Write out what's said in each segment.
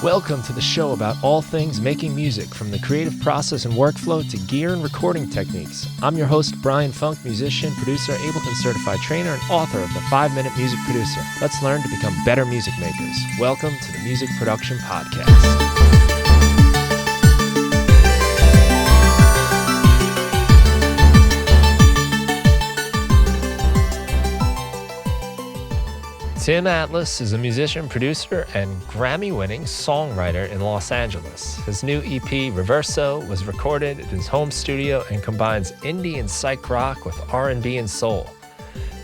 Welcome to the show about all things making music, from the creative process and workflow to gear and recording techniques. I'm your host, Brian Funk, musician, producer, Ableton certified trainer, and author of the 5-Minute Music Producer. Let's learn to become better music makers. Welcome to the Music Production Podcast. Tim Atlas is a musician, producer, and Grammy-winning songwriter in Los Angeles. His new EP, Reverso, was recorded in his home studio and combines Indie and Psych rock with RnB and Soul.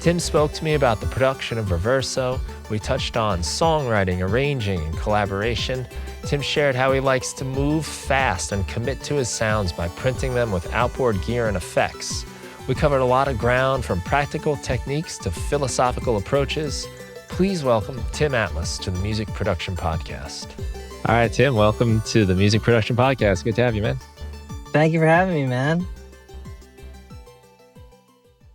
Tim spoke to me about the production of Reverso. We touched on songwriting, arranging, and collaboration. Tim shared how he likes to move fast and commit to his sounds by printing them with outboard gear and effects. We covered a lot of ground, from practical techniques to philosophical approaches. Please welcome Tim Atlas to the Music Production Podcast. All right, Tim, welcome to the Music Production Podcast. Good to have you, man. Thank you for having me, man.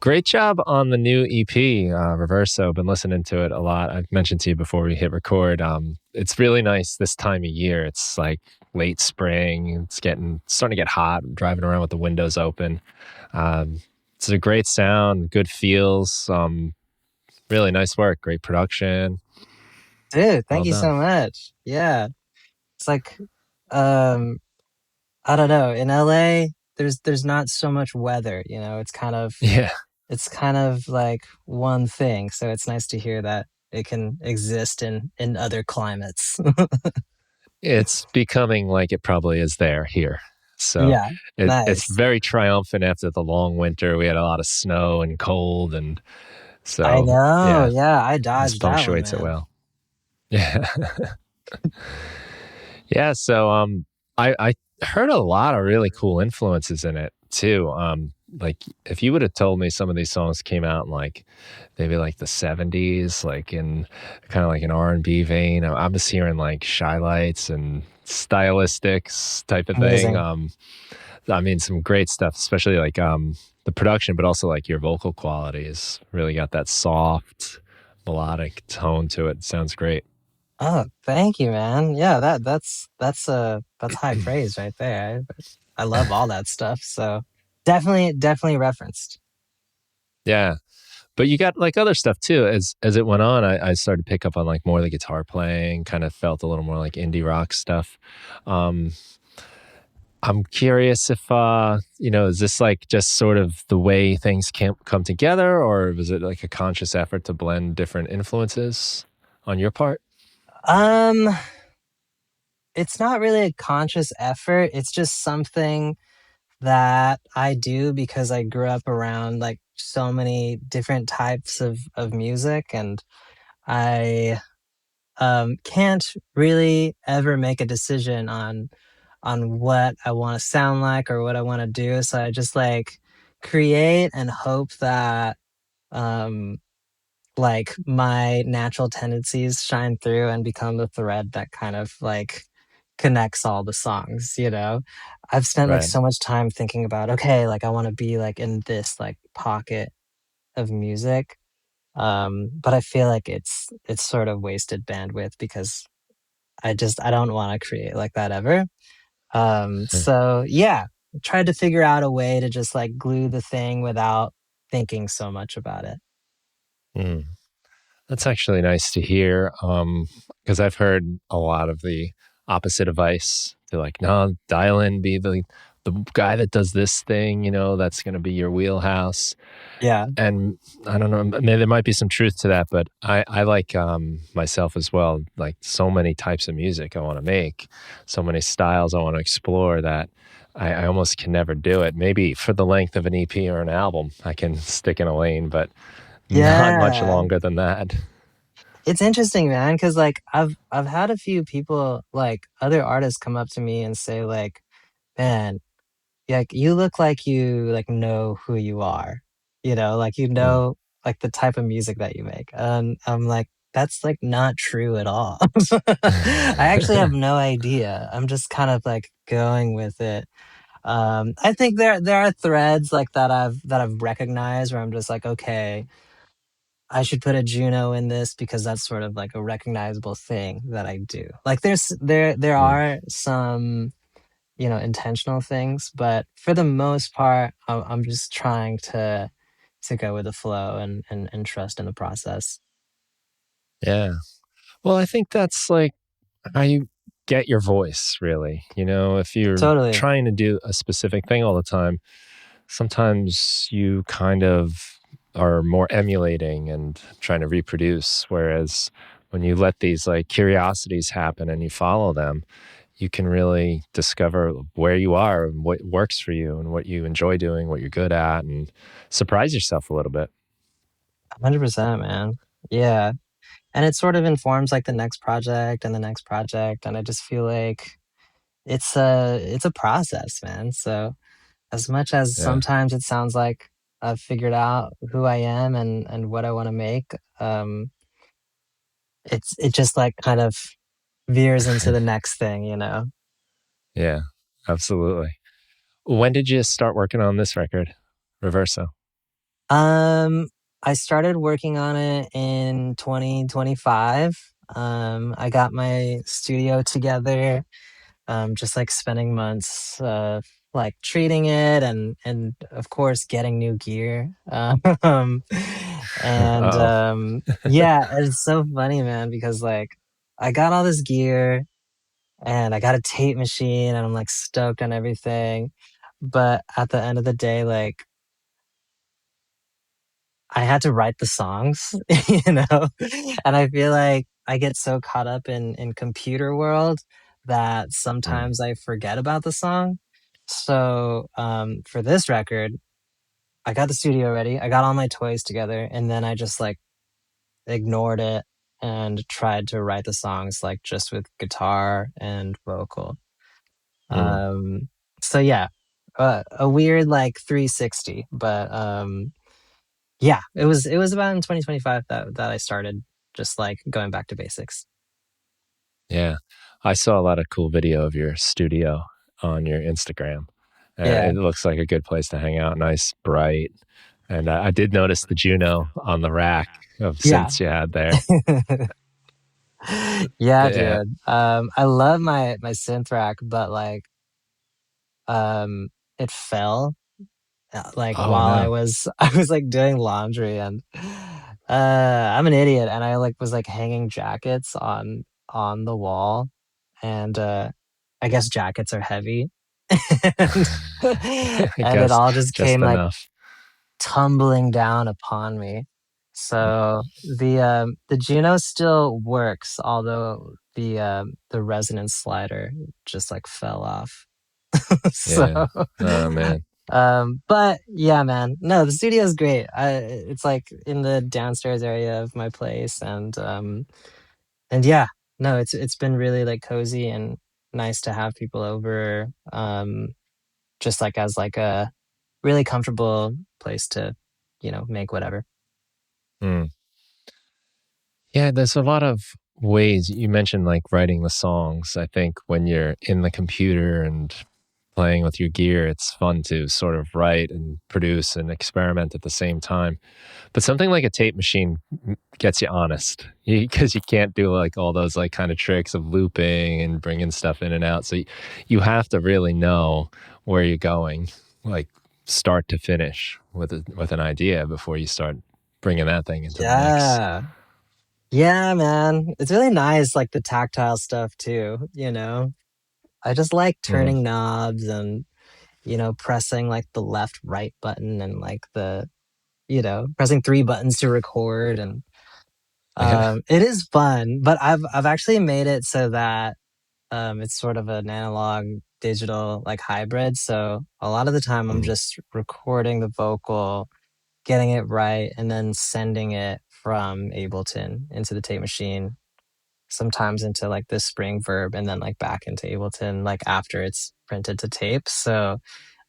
Great job on the new EP, Reverso. Been listening to it a lot. I've mentioned to you before we hit record. It's really nice this time of year. It's like late spring. It's starting to get hot. I'm driving around with the windows open. It's a great sound, good feels. Really nice work, great production. Dude, thank you so much. Yeah. It's like, I don't know, in LA, there's not so much weather, you know, it's kind of like one thing. So it's nice to hear that it can exist in other climates. It's becoming like it probably is here. So yeah, nice. It's very triumphant after the long winter. We had a lot of snow and cold, and so I know, yeah, I dodged that one, punctuates man. it well. Yeah. Yeah, so I heard a lot of really cool influences in it too. Like if you would have told me some of these songs came out in like maybe like the 70s, like in kind of like an R&B vein, I was hearing like Shy Lights and Stylistics type of Amazing. thing. I mean, some great stuff, especially like the production, but also like your vocal quality has really got that soft melodic tone to it. It sounds great. Oh, thank you, man. Yeah, that's high praise right there. I love all that stuff. So definitely referenced. Yeah. But you got like other stuff too. As it went on, I started to pick up on like more of the guitar playing, kind of felt a little more like indie rock stuff. I'm curious if, is this like just sort of the way things can come together, or was it like a conscious effort to blend different influences on your part? It's not really a conscious effort. It's just something that I do because I grew up around like so many different types of music, and I can't really ever make a decision on what I want to sound like or what I want to do. So I just like create and hope that like my natural tendencies shine through and become the thread that kind of like connects all the songs, you know. I've spent like Right. so much time thinking about, okay, like I want to be like in this like pocket of music. But I feel like it's sort of wasted bandwidth because I don't want to create like that ever. So yeah, tried to figure out a way to just like glue the thing without thinking so much about it. Mm. That's actually nice to hear, because I've heard a lot of the opposite advice. They're like, no, dial in, be the guy that does this thing, that's going to be your wheelhouse. Yeah. And I don't know, maybe there might be some truth to that, but I like myself as well, like so many types of music I want to make, so many styles I want to explore that I almost can never do it. Maybe for the length of an EP or an album, I can stick in a lane, but not much longer than that. It's interesting, man, because like I've had a few people, like other artists, come up to me and say like, man, like you look like you like know who you are, you know, like you know like the type of music that you make. And I'm like, that's like not true at all. I actually have no idea. I'm just kind of like going with it. I think there are threads like that I've recognized where I'm just like, okay, I should put a Juno in this because that's sort of like a recognizable thing that I do. Like there Mm. are some, you know, intentional things, but for the most part, I'm just trying to go with the flow and trust in the process. Yeah. Well, I think that's like how you get your voice, really. You know, if you're Totally. trying to do a specific thing all the time, sometimes you kind of are more emulating and trying to reproduce. Whereas when you let these like curiosities happen and you follow them, you can really discover where you are and what works for you and what you enjoy doing, what you're good at, and surprise yourself a little bit. 100%, man. Yeah. And it sort of informs like the next project and the next project. And I just feel like it's a process, man. So as much as Yeah. sometimes it sounds like I've figured out who I am and what I want to make, it just like kind of veers into the next thing, you know. Yeah, absolutely. When did you start working on this record, Reverso? Um, I started working on it in 2025. I got my studio together, just like spending months, like treating it and of course getting new gear. And Oh, yeah, it's so funny, man, because like I got all this gear and I got a tape machine and I'm like stoked on everything. But at the end of the day, like I had to write the songs, you know? And I feel like I get so caught up in computer world that mm, sometimes I forget about the song. So, for this record, I got the studio ready, I got all my toys together, and then I just, like, ignored it and tried to write the songs, like, just with guitar and vocal. mm, Um, so yeah, a weird, like, 360, but, yeah, it was about in 2025 that I started just, like, going back to basics. yeah. I saw a lot of cool video of your studio on your Instagram. Yeah. It looks like a good place to hang out, nice, bright. And I did notice the Juno on the rack of Yeah. synths you had there. Yeah, Yeah. dude. I love my synth rack, but, like, um, it fell, like, Oh, while I no. was I was, like, doing laundry and, I'm an idiot, and I, like, was, like, hanging jackets on the wall, and, I guess jackets are heavy, and I and it guess all just just came, like, enough. tumbling down upon me. So the Juno still works, although the resonance slider just like fell off. So Yeah. Oh, man. but yeah, man. No, the studio is great. It's like in the downstairs area of my place and yeah, no, it's been really like cozy and nice to have people over just like as like a really comfortable place to, you know, make whatever. Mm. Yeah, there's a lot of ways you mentioned like writing the songs. I think when you're in the computer and playing with your gear, it's fun to sort of write and produce and experiment at the same time. But something like a tape machine gets you honest because you can't do like all those like kind of tricks of looping and bringing stuff in and out. So you have to really know where you're going, like start to finish with an idea before you start bringing that thing into the mix. Yeah. Yeah, man. It's really nice, like the tactile stuff too, you know? I just like Mm. turning knobs and, you know, pressing like the left right button and like the, you know, pressing three buttons to record and Yeah. it is fun, but I've actually made it so that it's sort of an analog digital like hybrid. So a lot of the time I'm Mm. just recording the vocal, getting it right, and then sending it from Ableton into the tape machine, sometimes into like the Spring Verb, and then like back into Ableton like after it's printed to tape. So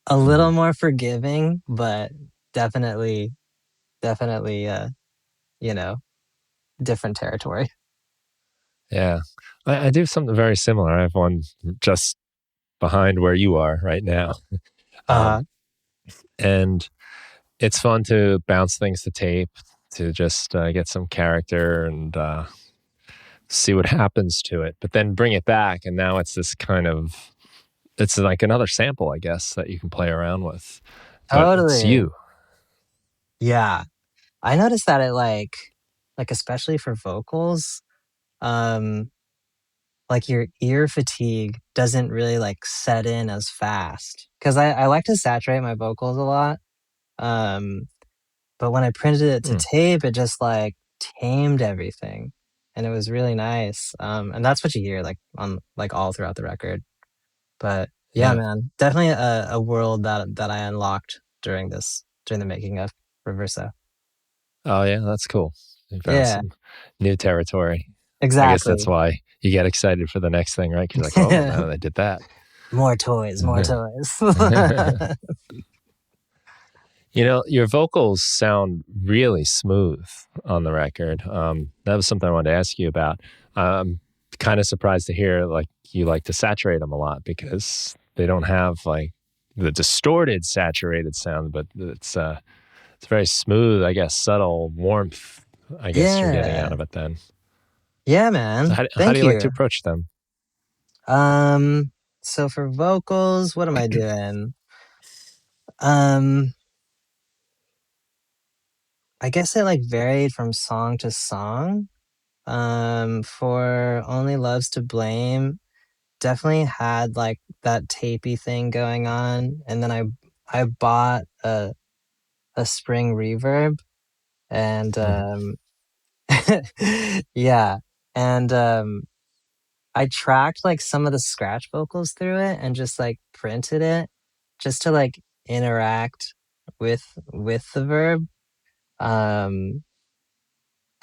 a little Mm. more forgiving, but definitely, definitely, you know, different territory. Yeah. I do something very similar. I have one just behind where you are right now. Um, Uh, and it's fun to bounce things to tape, to just get some character and see what happens to it, but then bring it back. And now it's this kind of, it's like another sample, I guess, that you can play around with, but it's Totally. you. Yeah. I noticed that it like especially for vocals, um like your ear fatigue doesn't really like set in as fast. Cause I like to saturate my vocals a lot. Um but when I printed it to Mm, tape, it just like tamed everything. And it was really nice. And that's what you hear like on like all throughout the record. But yeah, yeah. man, definitely a world that I unlocked during the making of Reverso. Oh, yeah, that's cool. You found Yeah, some new territory. I guess that's exactly. why you get excited for the next thing, right? 'Cause you're like, oh, now they did that. More toys, more toys. You know, your vocals sound really smooth on the record. That was something I wanted to ask you about. I'm kind of surprised to hear like you like to saturate them a lot because they don't have like the distorted saturated sound, but it's very smooth, I guess, subtle warmth, I guess you're getting out Yeah. of it then. Yeah, So man. how do Thank you like to you. approach them? Um, so for vocals, what am I doing? Um, I guess it like varied from song to song. For Only Loves to Blame, definitely had like that tapey thing going on. And then I bought a spring reverb and Mhm. yeah. And I tracked like some of the scratch vocals through it and just like printed it just to like interact with the verb. Um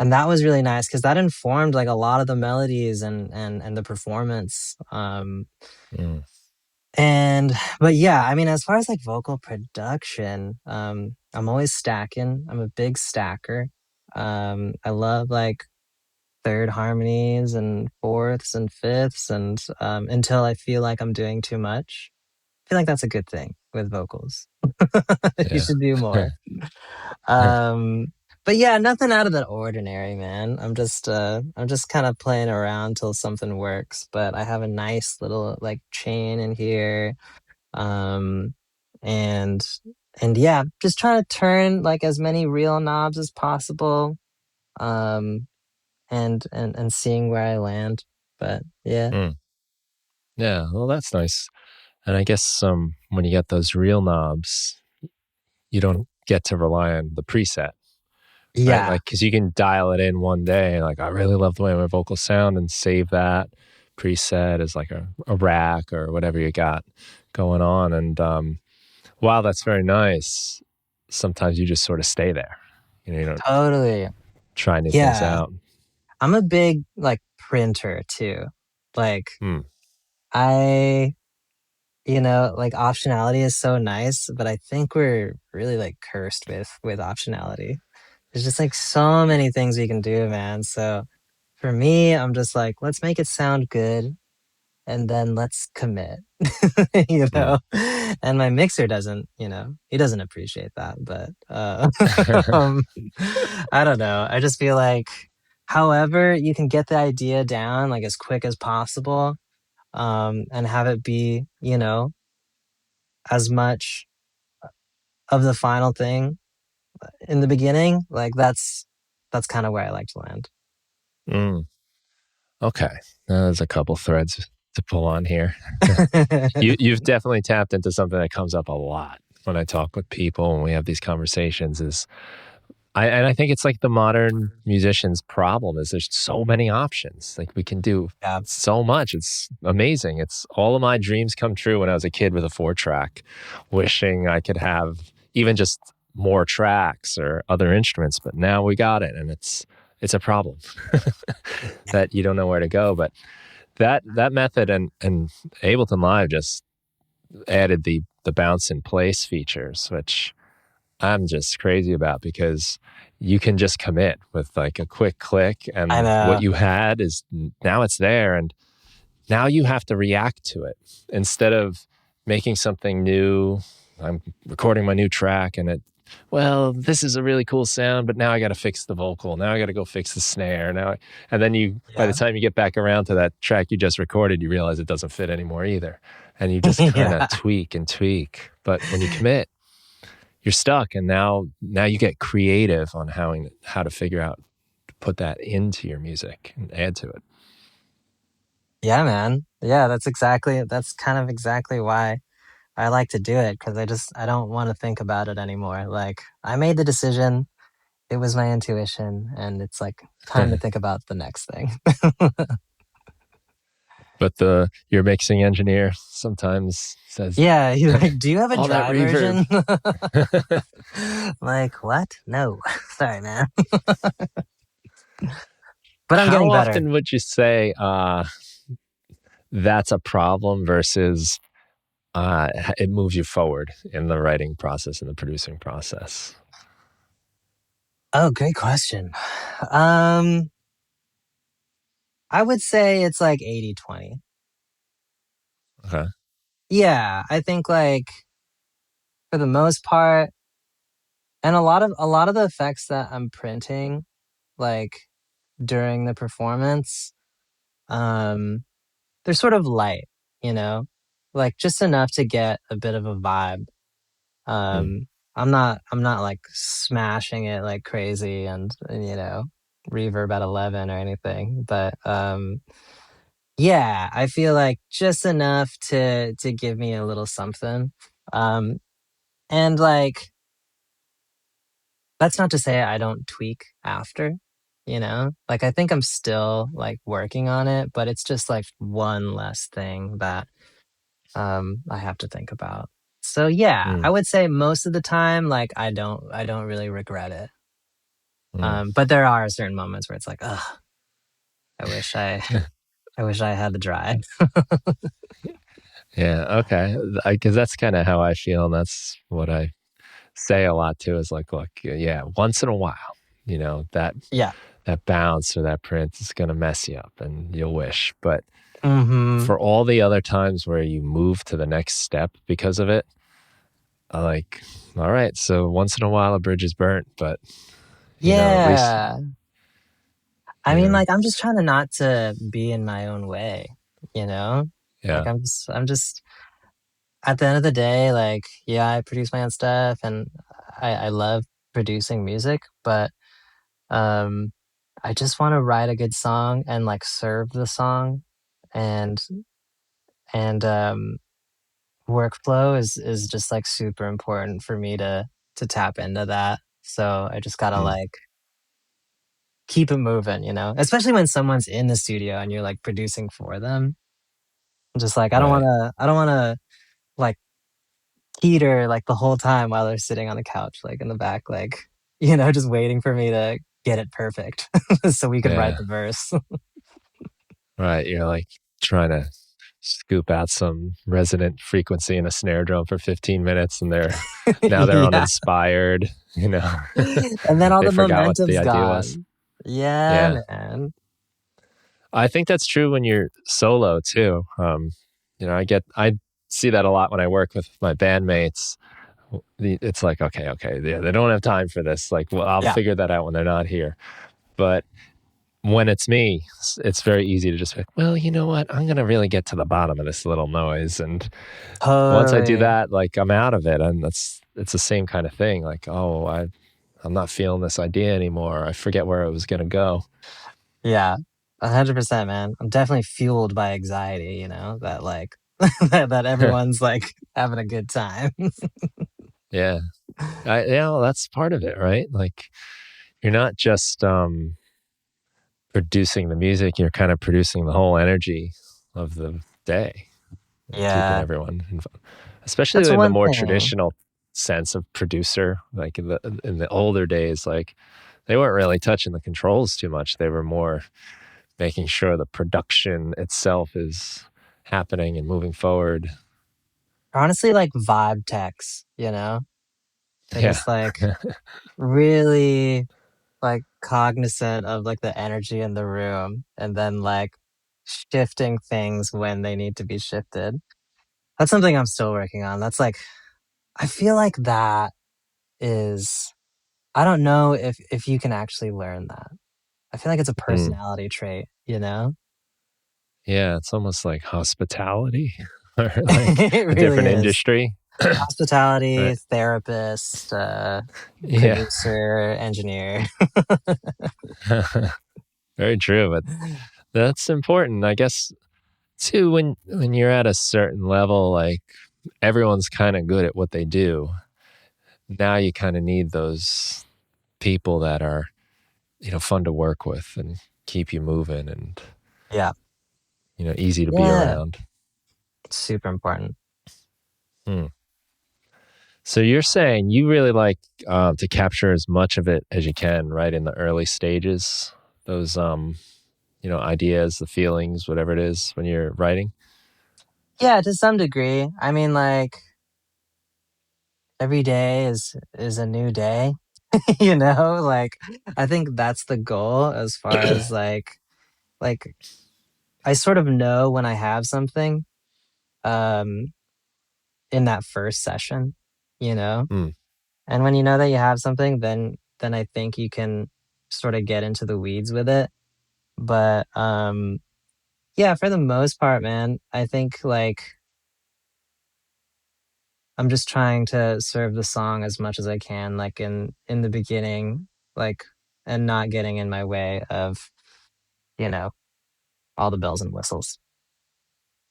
and that was really nice because that informed like a lot of the melodies and the performance. Mm, And but yeah, I mean as far as like vocal production, I'm always stacking. I'm a big stacker. I love like third harmonies and fourths and fifths and until I feel like I'm doing too much. I feel like that's a good thing with vocals. You yeah. should do more. Um but yeah, nothing out of the ordinary, man. I'm just kind of playing around till something works, but I have a nice little like chain in here. Um and and yeah, just trying to turn like as many real knobs as possible. Um and seeing where I land. But yeah. Mm, yeah. Well, that's nice. And I guess when you get those real knobs, you don't get to rely on the preset, right? Yeah, Like, because you can dial it in one day, like, I really love the way my vocals sound, and save that preset as like a rack or whatever you got going on. And while that's very nice, sometimes you just sort of stay there. You don't totally. try new things Yeah. out. I'm a big like printer too. Like Hmm. I like optionality is so nice, but I think we're really like cursed with optionality. There's just like so many things we can do, man. So for me, I'm just like, let's make it sound good and then let's commit. you Hmm. know? And my mixer doesn't, he doesn't appreciate that, but um, I don't know. I just feel like however you can get the idea down like as quick as possible, and have it be, as much of the final thing in the beginning, like that's kind of where I like to land. Mm. Okay. There's a couple threads to pull on here. You've definitely tapped into something that comes up a lot when I talk with people and we have these conversations is I think it's like the modern musician's problem is there's so many options. Like we can do Yeah, so much. It's amazing. It's all of my dreams come true when I was a kid with a 4-track, wishing I could have even just more tracks or other instruments, but now we got it and it's a problem that you don't know where to go. But that method and Ableton Live just added the bounce in place features, which I'm just crazy about because you can just commit with like a quick click I and what know. you had is now it's there and now you have to react to it instead of making something new. I'm recording my new track and well, this is a really cool sound, but now I got to fix the vocal. Now I got to go fix the snare. And then by the Yeah. time you get back around to that track you just recorded, you realize it doesn't fit anymore either. And you just kind Yeah. of tweak and tweak. But when you commit, you're stuck. And now you get creative on how to figure out to put that into your music and add to it. Yeah, man. Yeah, that's kind of exactly why I like to do it, because I don't want to think about it anymore. Like, I made the decision, it was my intuition, and it's like time to think about the next thing. But your mixing engineer sometimes says, Yeah, he's like, "Do you have a all that dry reverb. version?" Like, what? No. Sorry, man. But I'm How getting better. often would you say that's a problem versus it moves you forward in the writing process and the producing process? Oh, great question. Um, I would say it's like 80/20. Okay. Yeah, I think like for the most part, and a lot of the effects that I'm printing, like during the performance, um, they're sort of light, you know, like just enough to get a bit of a vibe. Mm, I'm not like smashing it like crazy and reverb at 11 or anything, but yeah, I feel like just enough to give me a little something. Um, and like that's not to say I don't tweak after, you know? Like I think I'm still like working on it, but it's just like one less thing that I have to think about. So yeah, I mm, would say most of the time like I don't really regret it. mm. But there are certain moments where it's like, ugh, I wish I I wish I had the drive. Yeah. Okay. Because that's kind of how I feel, and that's what I say a lot too. Is like, look, yeah, once in a while, that Yeah. that bounce or that print is going to mess you up, and you'll wish. But Mhm. for all the other times where you move to the next step because of it, I like, all right, so once in a while a bridge is burnt, but at least, Yeah. I you mean, know, like, I'm just trying to not to be in my own way, you know? Like, yeah, I'm just at the end of the day, like, yeah, I produce my own stuff and I love producing music, but um, I just want to write a good song and like serve the song, and and workflow is just like super important for me to tap into that. So I just gotta mm, like keep it moving, especially when someone's in the studio and you're like producing for them. I'm just like right, I don't wanna like teeter like the whole time while they're sitting on the couch, like in the back, like, just waiting for me to get it perfect so we could write yeah, the verse. right. You're like trying to scoop out some resonant frequency in a snare drum for 15 minutes, and now they're Yeah. uninspired. And then all They the forgot what the momentum's idea was. gone. Yeah, Yeah, man. I think that's true when you're solo too. I see that a lot when I work with my bandmates. It's like, okay, yeah, they don't have time for this. Like, well, I'll Yeah, figure that out when they're not here. But when it's me, it's very easy to just be like, well, you know what? I'm gonna really get to the bottom of this little noise, and once I do totally. that, like I'm out of it, and it's the same kind of thing. Like, oh, I'm not feeling this idea anymore. I forget where it was gonna go. Yeah, 100%, man. I'm definitely fueled by anxiety, that like that everyone's like having a good time. Yeah, that's part of it, right? Like you're not just producing the music; you're kind of producing the whole energy of the day, keeping Yeah, everyone involved. Especially that's in the one more thing. traditional sense of producer, like in the older days, like they weren't really touching the controls too much. They were more making sure the production itself is happening and moving forward. Honestly, like vibe techs, they're Yeah. just like really like cognizant of like the energy in the room and then like shifting things when they need to be shifted. That's something I'm still working on. That's like, I feel like that is I don't know if you can actually learn that. I feel like it's a Mm. personality trait, you know? Yeah, it's almost like hospitality or like It a really different is. industry. Hospitality, Right. therapist, Yeah. producer, engineer. Very true, but that's important. I guess too when you're at a certain level, like everyone's kind of good at what they do. Now you kind of need those people that are, fun to work with and keep you moving and, Yeah. easy to be Yeah. around. Super important. Hmm. So you're saying you really like to capture as much of it as you can, right, in the early stages, those ideas, the feelings, whatever it is when you're writing. Yeah, to some degree. I mean, like every day is a new day, you know? Like I think that's the goal as far as like I sort of know when I have something um in that first session, you know? Hmm. And when you know that you have something, then I think you can sort of get into the weeds with it. But yeah, for the most part, man, I think like I'm just trying to serve the song as much as I can, like in the beginning, like and not getting in my way of, you know, all the bells and whistles.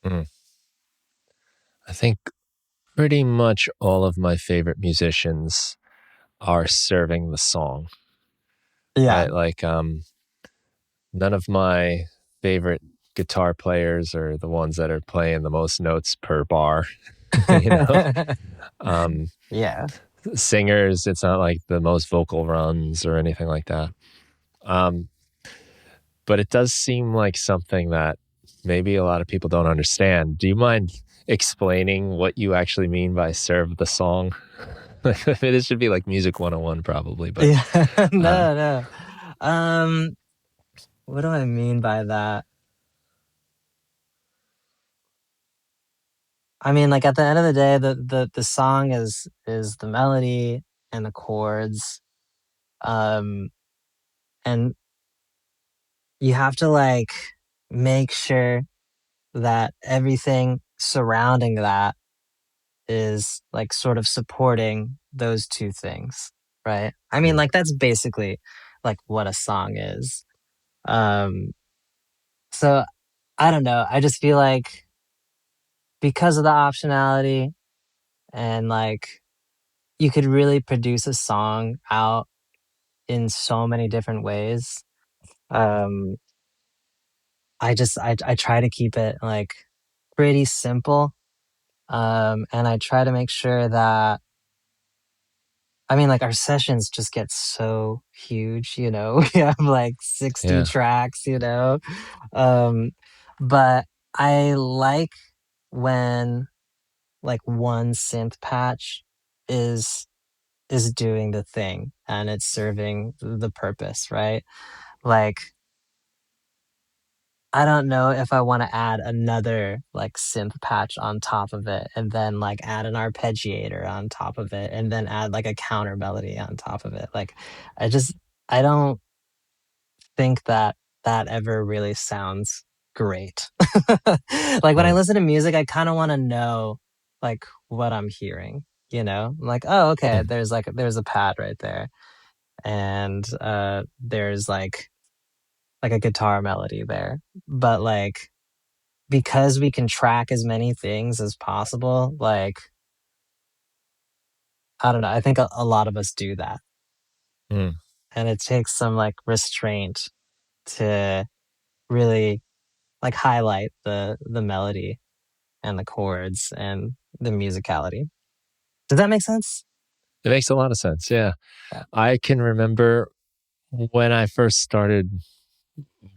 Hmm. I think pretty much all of my favorite musicians are serving the song, Yeah. right? Like none of my favorite guitar players are the ones that are playing the most notes per bar, you know. Um Yeah. Singers, it's not like the most vocal runs or anything like that. Um but it does seem like something that maybe a lot of people don't understand. Do you mind explaining what you actually mean by serve the song? It should be like music 101 probably, but Yeah. uh, No, no. Um, what do I mean by that? I mean, like at the end of the day, the song is the melody and the chords. Um, and you have to like make sure that everything surrounding that is like sort of supporting those two things, right? I mean, mm, like that's basically like what a song is. Um, so I don't know. I just feel like because of the optionality and like you could really produce a song out in so many different ways. Um, I try to keep it like pretty simple. And I try to make sure that I mean, like our sessions just get so huge, you know. We have like 60 yeah. tracks, you know. Um, but I like when like one synth patch is is doing the thing and it's serving the purpose, right? Like I don't know if I want to add another like synth patch on top of it and then like add an arpeggiator on top of it and then add like a counter melody on top of it. Like I just I don't think that that ever really sounds great. Like when I Mm, listen to music, I kind of want to know like what I'm hearing, you know? Like, oh, okay, mm. there's a pad right there and there's like a guitar melody there. But like because we can track as many things as possible, like I don't know, I think a lot of us do that. Mm. And it takes some like restraint to really like highlight the melody and the chords and the musicality. Does that make sense? It makes a lot of sense. Yeah. Yeah. I can remember when I first started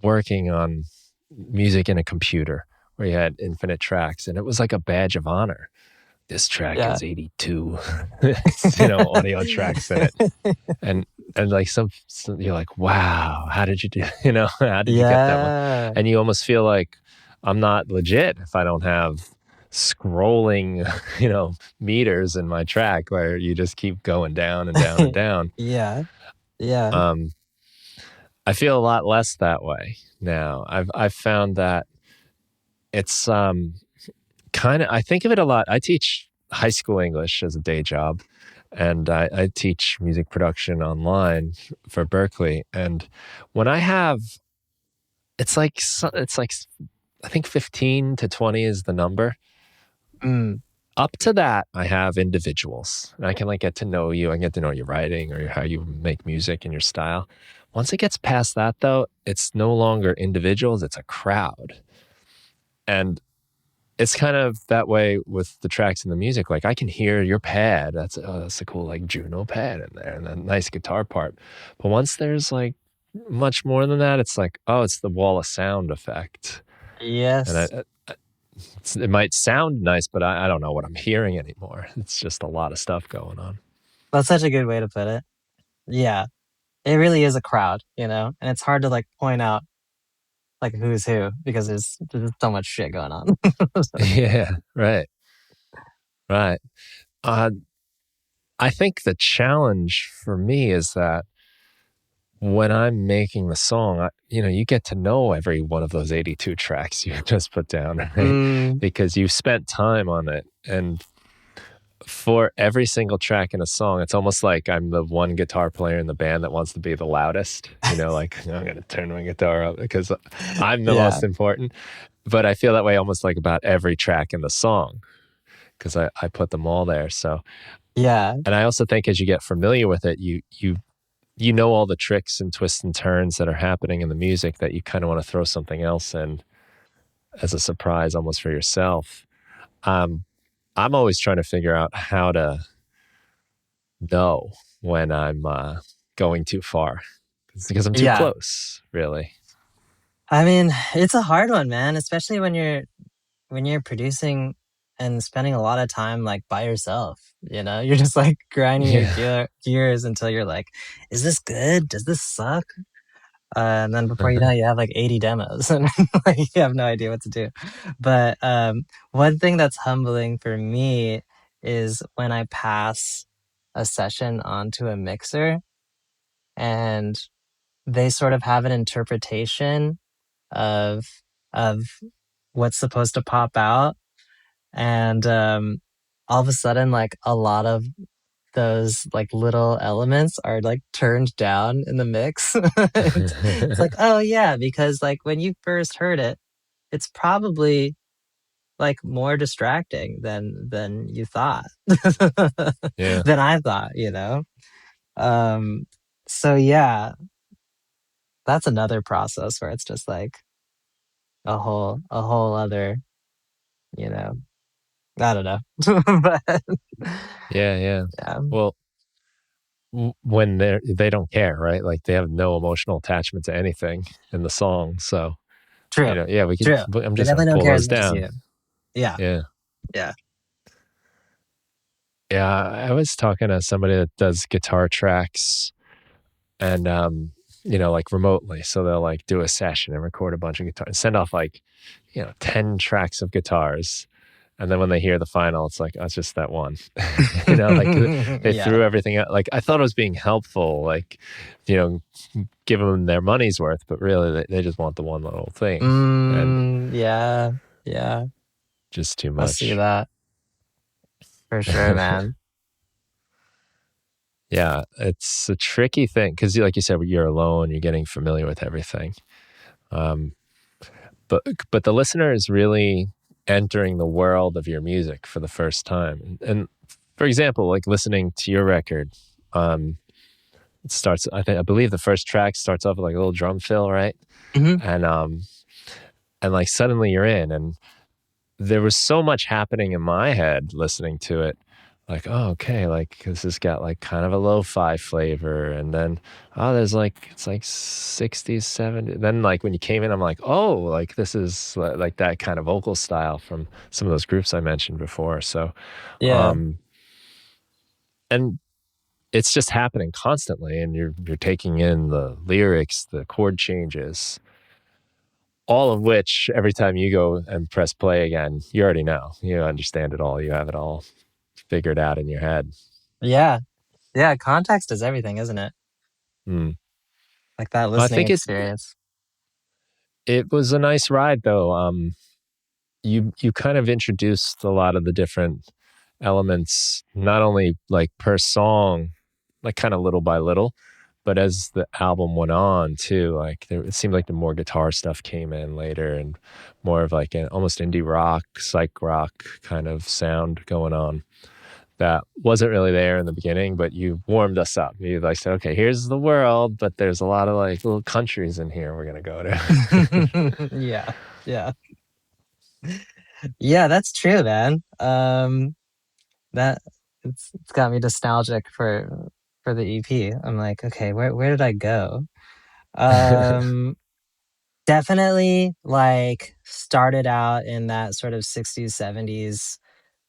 working on music in a computer where you had infinite tracks, and it was like a badge of honor. This track Yeah. has 82, audio tracks in it. And like you're like, wow, how did you do, how did you get that one? Yeah. And you almost feel like I'm not legit if I don't have scrolling, meters in my track where you just keep going down and down and down. Yeah. Yeah. Um, I feel a lot less that way now. I've found that it's kind of, I think of it a lot. I teach high school English as a day job, and I teach music production online for Berkeley. And when I have, it's like I think 15 to 20 is the number. Mm. Up to that, I have individuals, and I can like get to know you. I get to know your writing or how you make music and your style. Once it gets past that, though, it's no longer individuals; it's a crowd, and it's kind of that way with the tracks and the music. Like I can hear your pad. That's a cool like Juno pad in there, and a nice guitar part. But once there's like much more than that, it's like, oh, it's the wall of sound effect, and Yes. it might sound nice, but I don't know what I'm hearing anymore. It's just a lot of stuff going on. That's such a good way to put it. Yeah. It really is a crowd, you know? And it's hard to like point out like who's who because there's so much shit going on. Yeah, right, right. Uh, I think the challenge for me is that when I'm making the song, you get to know every one of those 82 tracks you just put down, right? Mm, Because you've spent time on it. And for every single track in a song, it's almost like I'm the one guitar player in the band that wants to be the loudest, like I'm going to turn my guitar up because I'm the yeah. most important. But I feel that way almost like about every track in the song because I put them all there. So, Yeah. and I also think as you get familiar with it, you know all the tricks and twists and turns that are happening in the music that you kind of want to throw something else in as a surprise almost for yourself. Um, I'm always trying to figure out how to know when I'm going too far. It's because I'm too Yeah. close, really. I mean, it's a hard one, man, especially when you're producing and spending a lot of time like by yourself, you know? You're just like grinding your Yeah. gears until you're like, is this good? Does this suck? And then before you know it, you have like 80 demos and like you have no idea what to do. But one thing that's humbling for me is when I pass a session onto a mixer and they sort of have an interpretation of of what's supposed to pop out. And all of a sudden, like a lot of those like little elements are like turned down in the mix. It's like, oh yeah, because like when you first heard it, it's probably like more distracting than you thought. Yeah. Than I thought, you know? Um so yeah, that's another process where it's just like a whole other, you know, I don't know. But Yeah. Yeah. yeah. Well, when they don't care, right? Like they have no emotional attachment to anything in the song. So, True. yeah, we could, True. I'm They just going definitely to don't pull care as those much as down. you. Yeah. Yeah. Yeah. Yeah. I was talking to somebody that does guitar tracks and, like remotely. So they'll like do a session and record a bunch of guitars and send off like, 10 tracks of guitars. And then when they hear the final, it's like, oh, it's just that one, like they Yeah. threw everything out. Like I thought it was being helpful, like, give them their money's worth, but really they just want the one little thing and Yeah. Yeah. just too I see much. that for sure, man. Yeah, it's a tricky thing because, like you said, you're alone, you're getting familiar with everything. Um, but the listener is really entering the world of your music for the first time. And for example, like listening to your record, it starts. I believe the first track starts off with like a little drum fill, right? Hmm. And like suddenly you're in, and there was so much happening in my head listening to it. Like, oh, okay, like this has got like kind of a lo-fi flavor, and then there's like it's like 60s, 70s. Then like when you came in, I'm like, oh, like this is like that kind of vocal style from some of those groups I mentioned before. So, Yeah. um, and it's just happening constantly, and you're taking in the lyrics, the chord changes, all of which every time you go and press play again, you already know. You understand it all. You have it all figured out in your head. Yeah. Yeah, context is everything, isn't it? Mm. Like that I listening think experience. it was a nice ride though. You kind of introduced a lot of the different elements, not only like per song, like kind of little by little, but as the album went on too, like there, it seemed like the more guitar stuff came in later and more of like an almost indie rock, psych rock kind of sound going on that wasn't really there in the beginning, but you warmed us up. You like said, okay, here's the world, but there's a lot of like little countries in here we're gonna go to. Yeah. Yeah. Yeah, that's true, man. That it's got me nostalgic for the EP. I'm like, okay, where did I go? Um Definitely like started out in that sort of 60s, 70s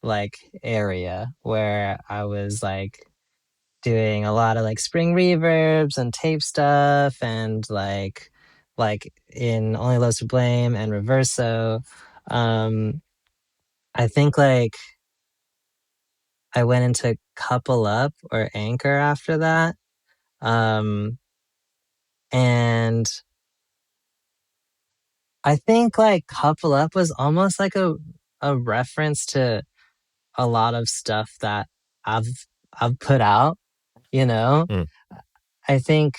like area where I was like doing a lot of like spring reverbs and tape stuff and like in Only Loves to Blame and Reverso. Um I think like I went into Couple Up or Anchor after that. Um and I think like Couple Up was almost like a reference to a lot of stuff that I've I've put out, you know? Mm, I think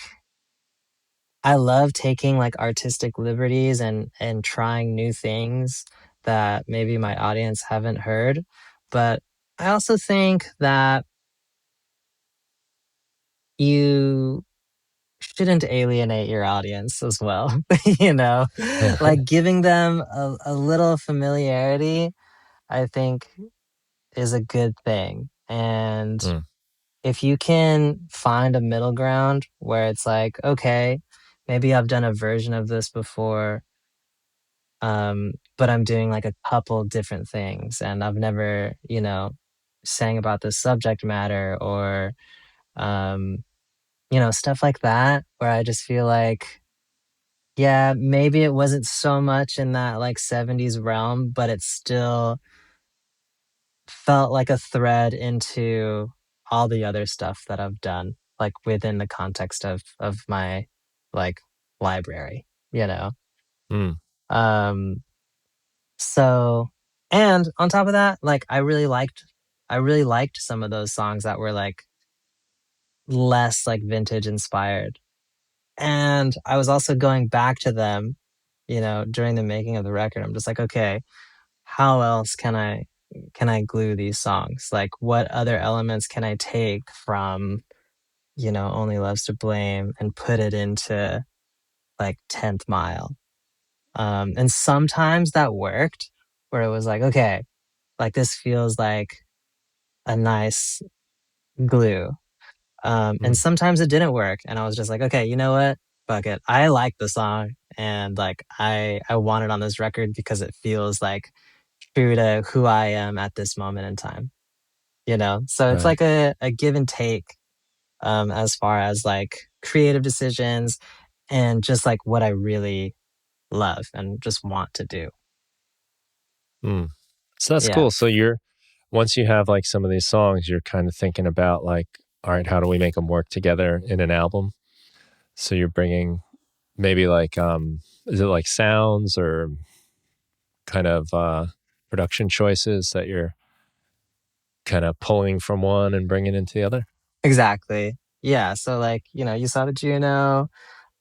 I love taking like artistic liberties and trying new things that maybe my audience haven't heard. But I also think that you shouldn't alienate your audience as well, you know? Like giving them a little familiarity, I think is a good thing. And mm, if you can find a middle ground where it's like, okay, maybe I've done a version of this before, but I'm doing like a couple different things and I've never, sang about this subject matter or, um, stuff like that, where I just feel like, yeah, maybe it wasn't so much in that like 70s realm, but it still felt like a thread into all the other stuff that I've done, like within the context of my like library, you know. mm, Um so and on top of that, like I really liked some of those songs that were like less like vintage inspired. And I was also going back to them, during the making of the record. I'm just like, okay, how else can I glue these songs? Like what other elements can I take from, Only Loves to Blame and put it into like 10th Mile? And sometimes that worked where it was like, okay, like this feels like a nice glue. And mm. sometimes it didn't work. And I was just like, okay, you know what? Fuck it. I like the song and like I want it on this record because it feels like true to who I am at this moment in time. So it's Right. like a give and take, as far as like creative decisions and just like what I really love and just want to do. Mm. So that's Yeah, cool. So you're once you have like some of these songs, you're kind of thinking about like, all right, how do we make them work together in an album? So you're bringing maybe like is it like sounds or kind of production choices that you're kind of pulling from one and bringing into the other? exactly. Yeah, so like, you saw the Juno,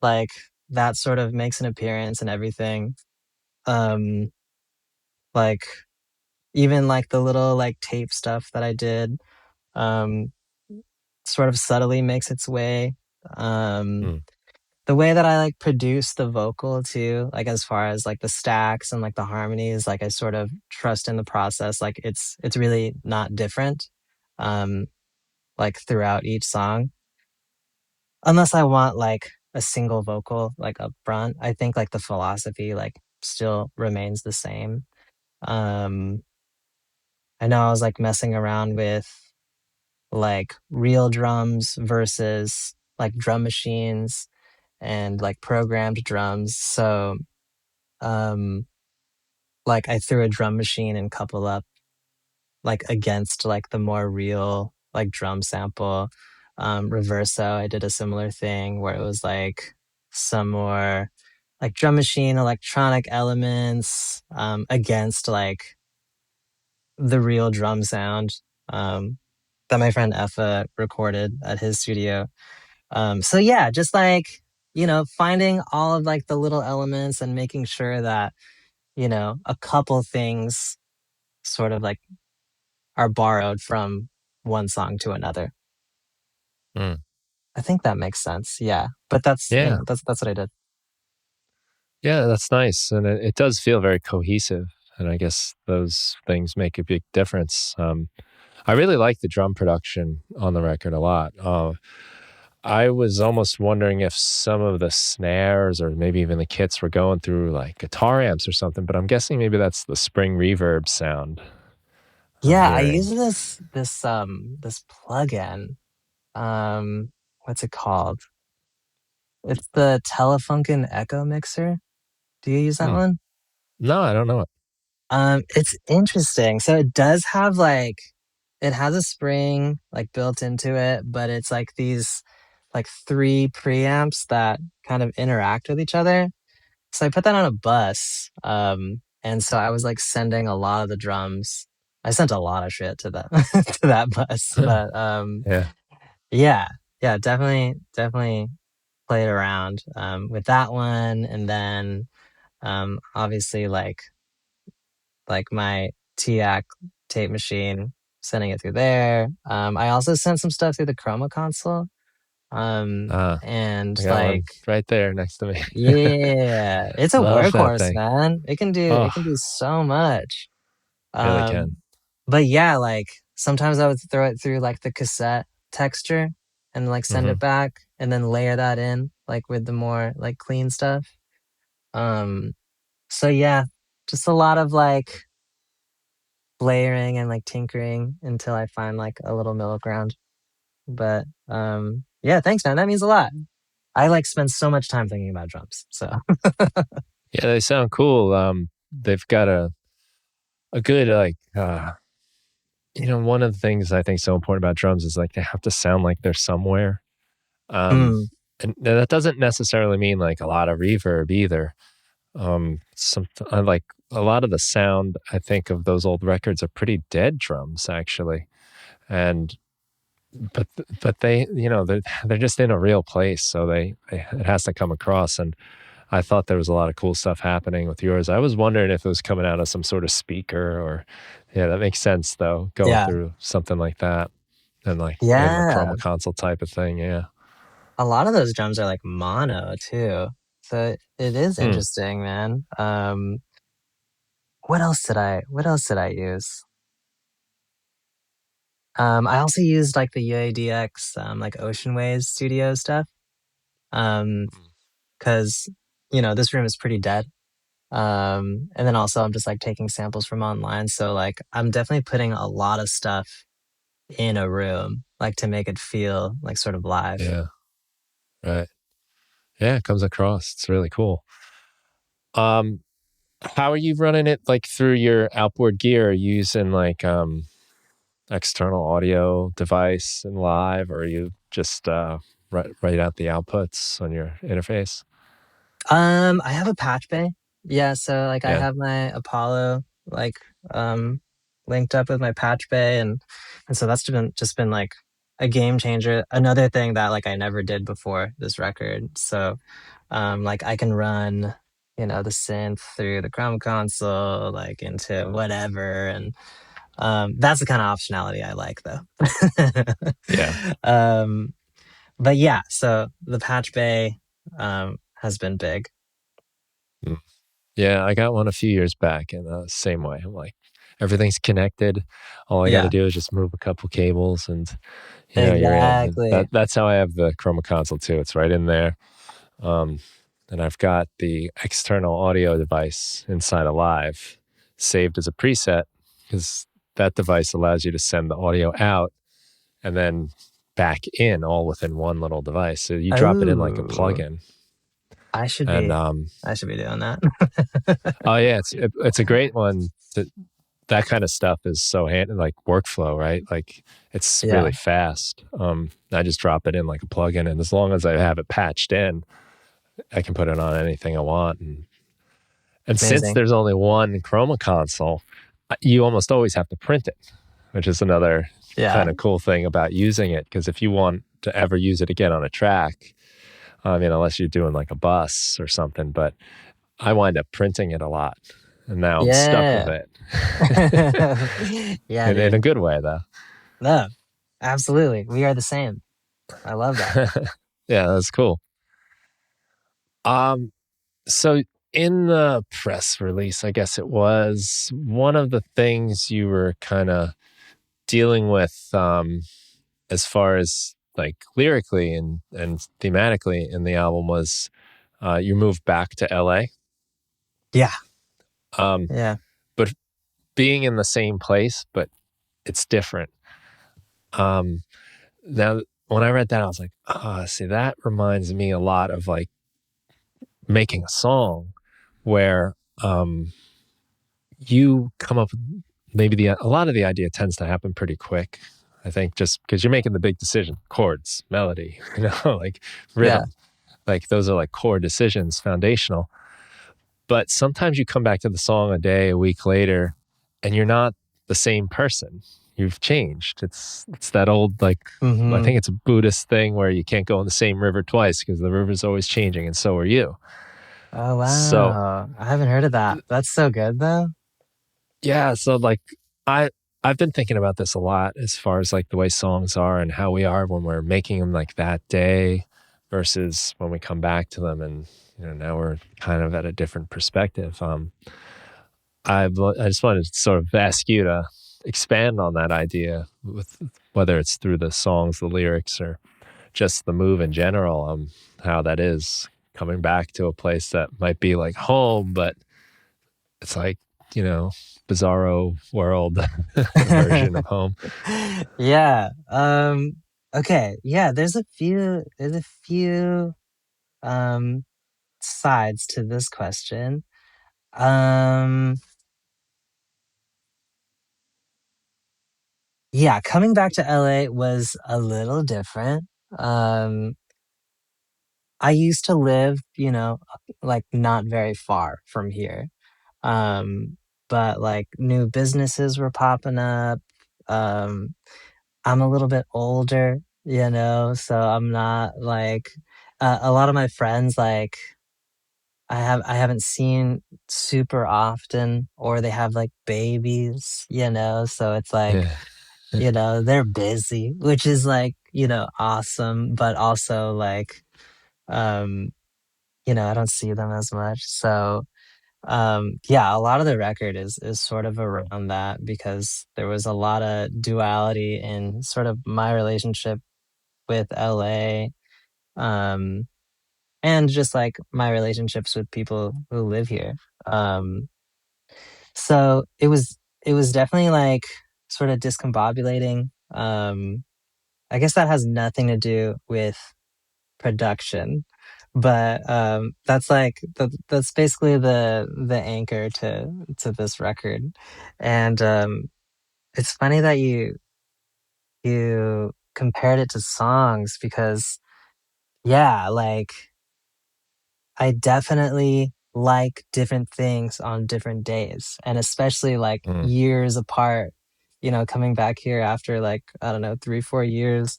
like that sort of makes an appearance and everything. Um like even like the little like tape stuff that I did, um sort of subtly makes its way. Um Mm, the way that I like produce the vocal too, like as far as like the stacks and like the harmonies, like I sort of trust in the process. Like it's really not different, um, like throughout each song, unless I want like a single vocal like up front. I think like the philosophy like still remains the same. Um, I know I was like messing around with like real drums versus like drum machines and like programmed drums. So Um, like I threw a drum machine and couple up like against like the more real like drum sample. Reverso, I did a similar thing where it was like some more like drum machine electronic elements against like the real drum sound um, that my friend Effa recorded at his studio. So yeah, just like, finding all of like the little elements and making sure that, a couple things sort of like are borrowed from one song to another. Mm. I think that makes sense. Yeah. But that's, Yeah. that's what I did. Yeah, that's nice. And it does feel very cohesive. And I guess those things make a big difference. I really like the drum production on the record a lot. I was almost wondering if some of the snares or maybe even the kits were going through like guitar amps or something, but I'm guessing maybe that's the spring reverb sound I'm Yeah, I hearing. use this plugin. Um what's it called? It's the Telefunken Echo Mixer. Do you use that Hmm. one? No, I don't know it. It's interesting. So it does have like it has a spring like built into it, but it's like these like three preamps that kind of interact with each other. So I put that on a bus. And so I was like sending a lot of the drums. I sent a lot of shit to that to that bus. But Yeah. yeah, yeah, definitely played around with that one. And then obviously like my TAC tape machine, sending it through there. I also sent some stuff through the Chroma console. Ah, And I got one like, right there next to me. yeah, it's a Love that workhorse, thing. man. Oh, It can do so much. really can. But yeah, like sometimes I would throw it through like the cassette texture and like send Hmm. it back and then layer that in like with the more like clean stuff. Um, so yeah, just a lot of like layering and like tinkering until I find like a little middle ground. But yeah, thanks man. That means a lot. I like spend so much time thinking about drums. So Yeah, they sound cool. They've got a good like one of the things I think is so important about drums is like they have to sound like they're somewhere. Um, mm, and that doesn't necessarily mean like a lot of reverb either. Some I like a lot of the sound I think of those old records are pretty dead drums actually, and but they they're just in a real place, so they it has to come across. And I thought there was a lot of cool stuff happening with yours. I was wondering if it was coming out of some sort of speaker or, yeah, that makes sense though, going yeah. through something like that and like in the Yeah. chroma console type of thing. Yeah. A lot of those drums are like mono too. So it is Hmm. interesting, man. What else did I use? I also used like the UADX like Ocean Waves studio stuff. Um, because this room is pretty dead. And then also I'm just like taking samples from online. So like I'm definitely putting a lot of stuff in a room, like to make it feel like sort of live. Yeah. Right. Yeah. It comes across. It's really cool. Um, how are you running it like through your outboard gear? Are you using like external audio device and live, or are you just write out the outputs on your interface? I have a patch bay. Yeah, so like I Yeah. have my Apollo like um linked up with my patch bay and so that's just been like a game changer. Another thing that like I never did before this record. So like I can run, the synth through the Chrome console, like into whatever. And that's the kind of optionality I like though. Yeah. um but yeah, so the patch bay has been big. Mm. Yeah, I got one a few years back, and same way. I'm like, everything's connected. All I got to Yeah, do is just move a couple cables, and you're in. And exactly. that's how I have the Chroma console too. It's right in there. Um, and I've got the external audio device inside of Live saved as a preset because that device allows you to send the audio out and then back in all within one little device. So you drop it in like a Oh, plugin. I should And be I should be doing that. oh yeah, it's a great one. That kind of stuff is so like workflow, right? Like it's Yeah, really fast. I just drop it in like a plugin, and as long as I have it patched in, I can put it on anything I want. And since amazing. there's only one Chroma console, you almost always have to print it, which is another Yeah, kind of cool thing about using it. Because if you want to ever use it again on a track, I mean, unless you're doing like a bus or something, but I wind up printing it a lot, and now I'm stuck with yeah, it. yeah, in a dude. good way, though. No, absolutely. We are the same. I love that. Yeah, that's cool. Um, so in the press release, I guess it was one of the things you were kind of dealing with, as far as like lyrically and thematically in the album was you moved back to LA. Yeah, Um, yeah. but being in the same place, but it's different. Um, Now, when I read that, I was like, see, that reminds me a lot of like making a song where you come up with maybe a lot of the idea tends to happen pretty quick. I think just because you're making the big decision, chords, melody, like Yeah. rhythm, like those are like core decisions, foundational. But sometimes you come back to the song a day, a week later, and you're not the same person. You've changed. It's that old like I Hmm. think it's a Buddhist thing where you can't go in the same river twice because the river's always changing, and so are you. Oh So wow. I haven't heard of that. That's so good though. yeah, so like I I've been thinking about this a lot as far as like the way songs are and how we are when we're making them like that day versus when we come back to them and now we're kind of at a different perspective. I just wanted to sort of ask you to expand on that idea with whether it's through the songs, the lyrics, or just the move in general. How that is coming back to a place that might be like home, but it's like bizarro world version of home. Yeah. Okay. Yeah, there's a few um sides to this question. Um yeah, coming back to LA was a little different. Um I used to live, like not very far from here. Um but like new businesses were popping up. Um I'm a little bit older, so I'm not like a lot of my friends like I haven't seen super often or they have like babies, so it's like, Yeah. they're busy, which is like, awesome, but also like um I don't see them as much. So yeah, a lot of the record is sort of around that because there was a lot of duality in sort of my relationship with LA, um, and just like my relationships with people who live here. Um, so it was definitely like sort of discombobulating. I guess that has nothing to do with production, but that's basically the anchor to this record. And it's funny that you compared it to songs because yeah, like I definitely like different things on different days, and especially like Mm, years apart, coming back here after like, I don't know, 3, 4 years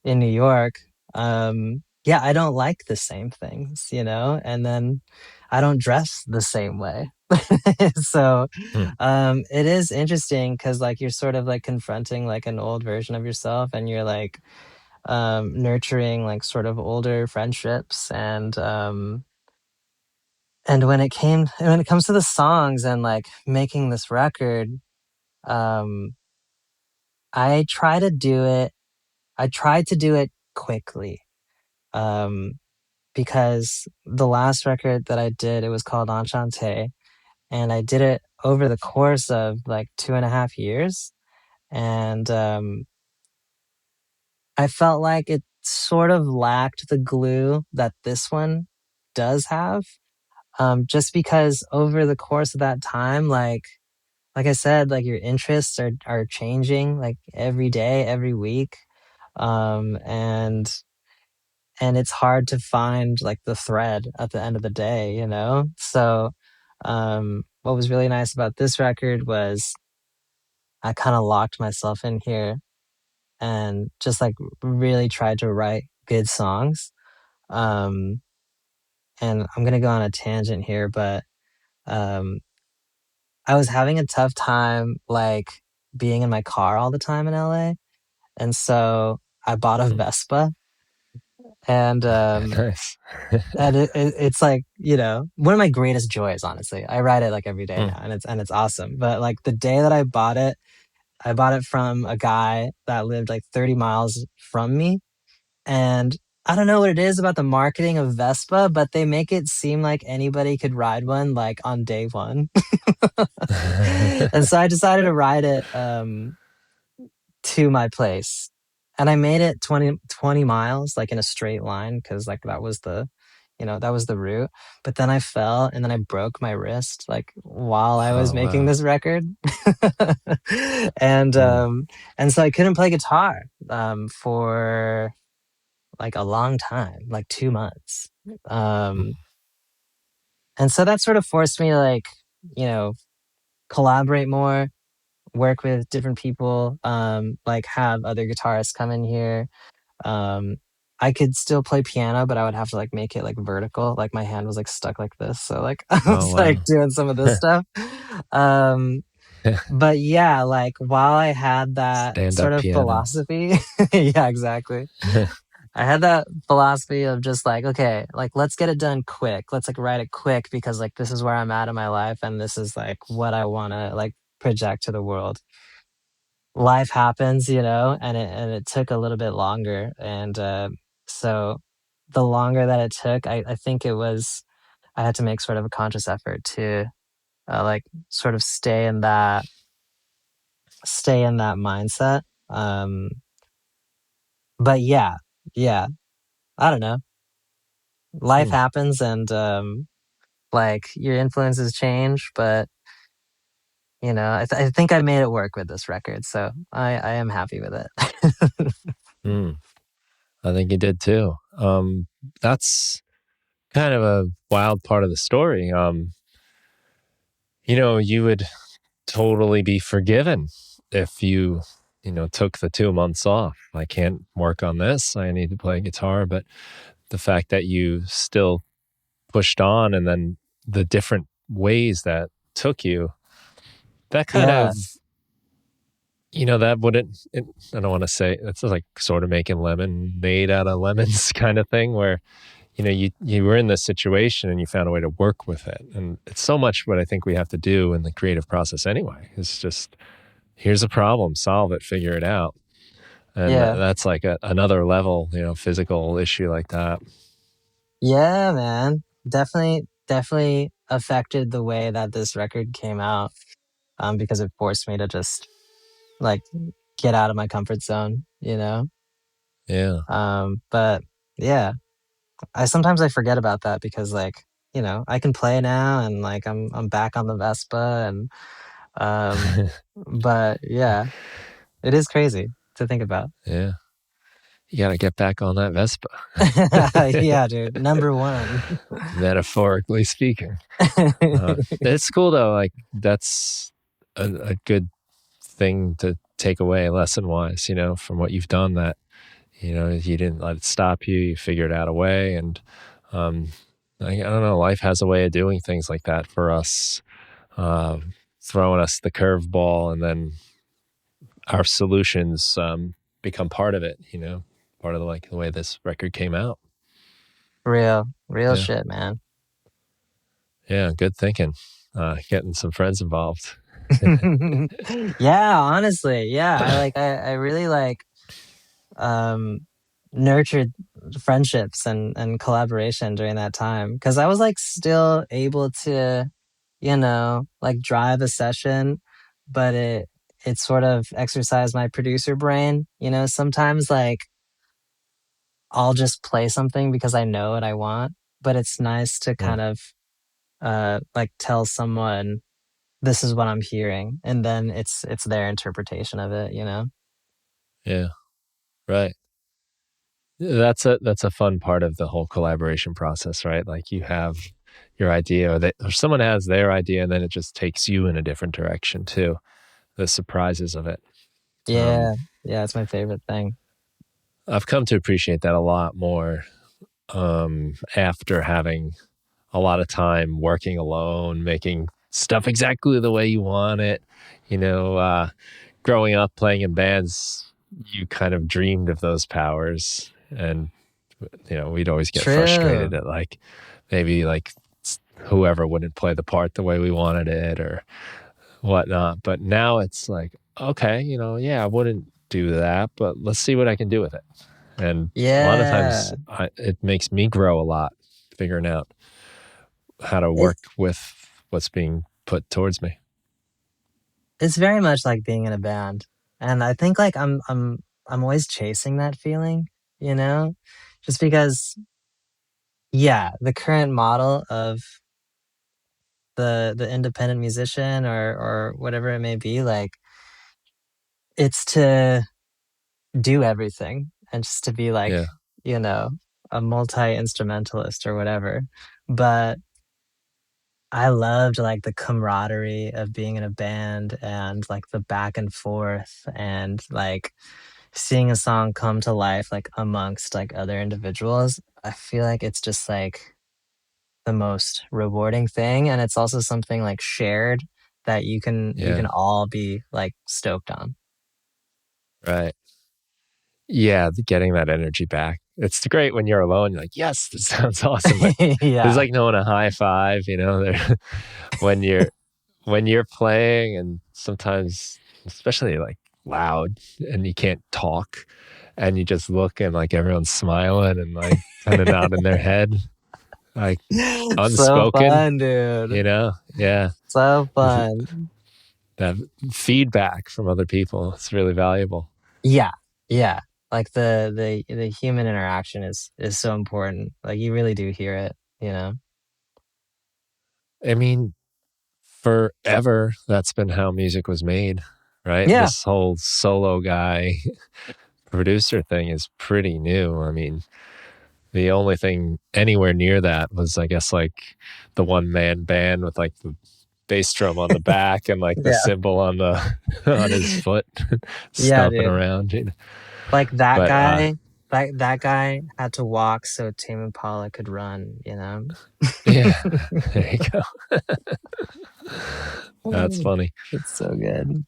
in New York. Yeah, I don't like the same things, and then I don't dress the same way. So, mm, it is interesting because like you're sort of like confronting like an old version of yourself and you're like nurturing like sort of older friendships and when it comes to the songs and like making this record, um, I try to do it. I tried to do it quickly, um, because the last record that I did, it was called Enchante, and I did it over the course of like 2.5 years, and I felt like it sort of lacked the glue that this one does have. Just because over the course of that time, like I said, like your interests are changing like every day, every week. Um, and and it's hard to find like the thread at the end of the day, you know? So what was really nice about this record was I kind of locked myself in here and just like really tried to write good songs. Um and I'm gonna go on a tangent here, but um I was having a tough time like being in my car all the time in LA. And so I bought a Mm. Vespa and Nice. it's like, you know, one of my greatest joys, honestly. I ride it like every day Mm. now and it's awesome. But like the day that I bought it from a guy that lived like 30 miles from me. And I don't know what it is about the marketing of Vespa, but they make it seem like anybody could ride one like on day one. And so I decided to ride it to my place. And I made it 20 miles like in a straight line because like that was the, you know, that was the route. But then I fell and then I broke my wrist like while I was Oh making wow. this record. and Mm. um and so I couldn't play guitar for like a long time, like 2 months. Um and so that sort of forced me to like, you know, collaborate more, work with different people, like have other guitarists come in here. Um, I could still play piano, but I would have to like make it like vertical. Like my hand was like stuck like this. So like I Oh was like wow. doing some of this stuff. Um, but yeah, like while I had that Stand sort up of piano. philosophy, yeah, exactly. I had that philosophy of just like, okay, like let's get it done quick. Let's like write it quick because like this is where I'm at in my life and this is like what I want to like project to the world. Life happens, you know, and it took a little bit longer. And so the longer that it took, I think it was I had to make sort of a conscious effort to like sort of stay in that mindset. Um, but yeah, yeah, I don't know. Life Hmm. happens, and like your influences change, but you know, I think I made it work with this record, so I am happy with it. Hmm. I think you did too. That's kind of a wild part of the story. You would totally be forgiven if you took the 2 months off. I can't work on this. I need to play guitar. But the fact that you still pushed on and then the different ways that took you, that kind Yeah, of, that wouldn't, I don't want to say it's like sort of making lemonade out of lemons kind of thing where, you were in this situation and you found a way to work with it. And it's so much what I think we have to do in the creative process anyway. It's just, here's a problem, solve it, figure it out. And yeah. that's like another level, physical issue like that. Yeah, man. Definitely affected the way that this record came out, because it forced me to just like get out of my comfort zone, you know? Yeah. But yeah, I forget about that because like, you know, I can play now and like I'm back on the Vespa and um but yeah, it is crazy to think about. Yeah. You got to get back on that Vespa, Yeah, dude. Number one. metaphorically speaking. It's cool though. Like that's a good thing to take away lesson wise, from what you've done that, you didn't let it stop you. You figured out a way. And um, I don't know, life has a way of doing things like that for us, uh, throwing us the curveball and then our solutions become part of it, part of the way this record came out. Real Yeah. shit, man. Yeah. Good thinking. Getting some friends involved. Yeah, honestly, yeah. I really like um nurtured friendships and collaboration during that time because I was like still able to, you know, like drive a session, but it sort of exercised my producer brain. You know, sometimes like I'll just play something because I know what I want. but it's nice to Mm, kind of like tell someone this is what I'm hearing, and then it's their interpretation of it, you know? yeah, right. That's a fun part of the whole collaboration process, right? Like you have your idea, or someone has their idea, and then it just takes you in a different direction too. The surprises of it. Um, Yeah. Yeah, it's my favorite thing. I've come to appreciate that a lot more after having a lot of time working alone, making stuff exactly the way you want it. You know, growing up playing in bands, you kind of dreamed of those powers, and we'd always get True. frustrated at like maybe like whoever wouldn't play the part the way we wanted it or whatnot. But now it's like, okay, yeah, I wouldn't do that, but let's see what I can do with it. And a lot of times Yeah. it makes me grow a lot, figuring out how to work It's with what's being put towards me. it's very much like being in a band. And I think like I'm always chasing that feeling, you know? Just because yeah, the current model of the independent musician or whatever it may be, like it's to do everything and just to be like, Yeah, you know, a multi-instrumentalist or whatever. But I loved like the camaraderie of being in a band and like the back and forth and like seeing a song come to life like amongst like other individuals. I feel like it's just like the most rewarding thing, and it's also something like shared that you can yeah, all be like stoked on. right. Yeah, getting that energy back. It's great when you're alone. You're like, yes, this sounds awesome. But there's Yeah. like no one a high five, there when you're playing and sometimes especially like loud and you can't talk and you just look and like everyone's smiling and like kind of nodding their head, like So unspoken, fun, dude. yeah. So Th- fun. That feedback from other people, it's really valuable. Yeah. Yeah. Like the human interaction is so important. Like you really do hear it, you know? I mean, forever that's been how music was made, right? Yeah. This whole solo guy producer thing is pretty new. I mean, the only thing anywhere near that was, I guess, like the one man band with like the bass drum on the back and like the Yeah. cymbal on the on his foot Yeah, stomping dude. around. Like that But guy, that guy had to walk so Tame Impala could run, you know? yeah, there you go. That's Mm. funny. It's so good.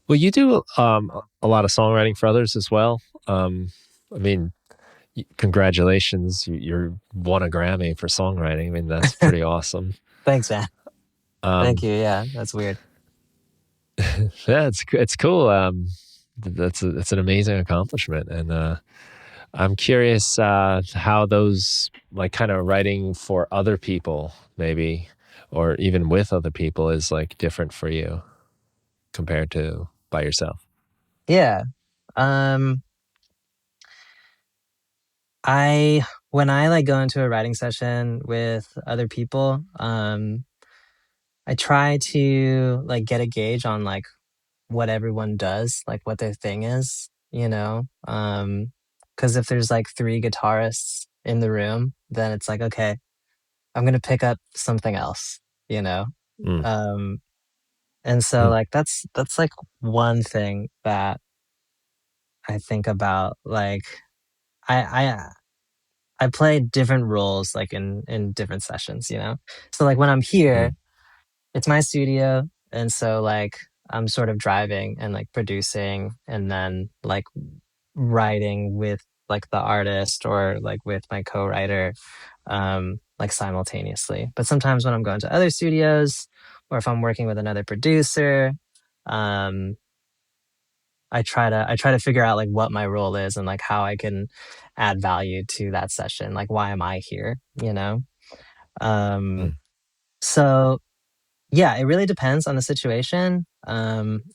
Well, you do a lot of songwriting for others as well. I mean, congratulations, you won a Grammy for songwriting. I mean, that's pretty awesome. Thanks, man. Thank Um, you. Yeah, that's weird. yeah, it's cool. That's an amazing accomplishment, and I'm curious how those like kind of writing for other people, maybe, or even with other people, is like different for you compared to by yourself. Yeah. Um I when I like go into a writing session with other people, I try to like get a gauge on like what everyone does, like what their thing is, you know? Because if there's like three guitarists in the room, then it's like, okay, I'm gonna pick up something else, you know? Mm, Um, and so mm, like that's like one thing that I think about. Like I I I play different roles like in different sessions, you know? So like when I'm mm, here, it's my studio, and so like I'm sort of driving and like producing and then like writing with like the artist or like with my co-writer like simultaneously. But sometimes when I'm going to other studios or if I'm working with another producer, um I try to figure out like what my role is and like how I can add value to that session. Like why am I here, you know? Um mm, so yeah, it really depends on the situation.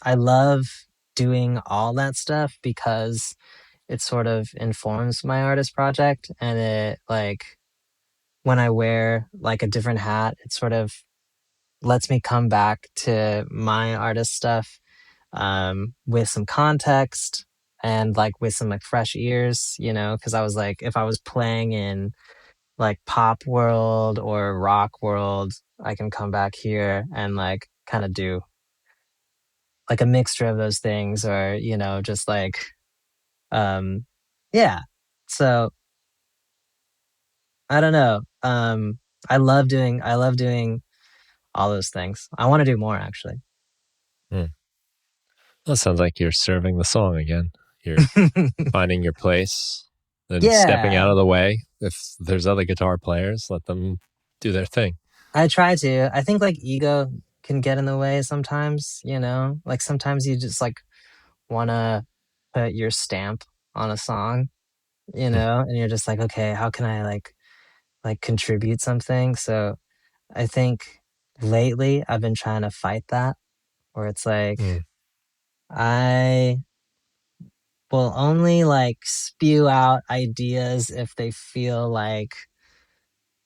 I love doing all that stuff because it sort of informs my artist project, and it like when I wear like a different hat, it sort of lets me come back to my artist stuff with some context and like with some like fresh ears, you know, because I was like, if I was playing in like pop world or rock world, I can come back here and like kind of do like a mixture of those things, or you know, just like um, yeah. So I don't know. I love doing all those things. I want to do more actually. Hmm. Well, it sounds like you're serving the song again. You're finding your place and stepping out Yeah, of the way. If there's other guitar players, let them do their thing. I try to. I think like ego can get in the way sometimes, you know? Like sometimes you just like want to put your stamp on a song, you Hmm. know? And you're just like, okay, how can I like contribute something? So I think lately I've been trying to fight that, where it's like Hmm. I will only like spew out ideas if they feel like,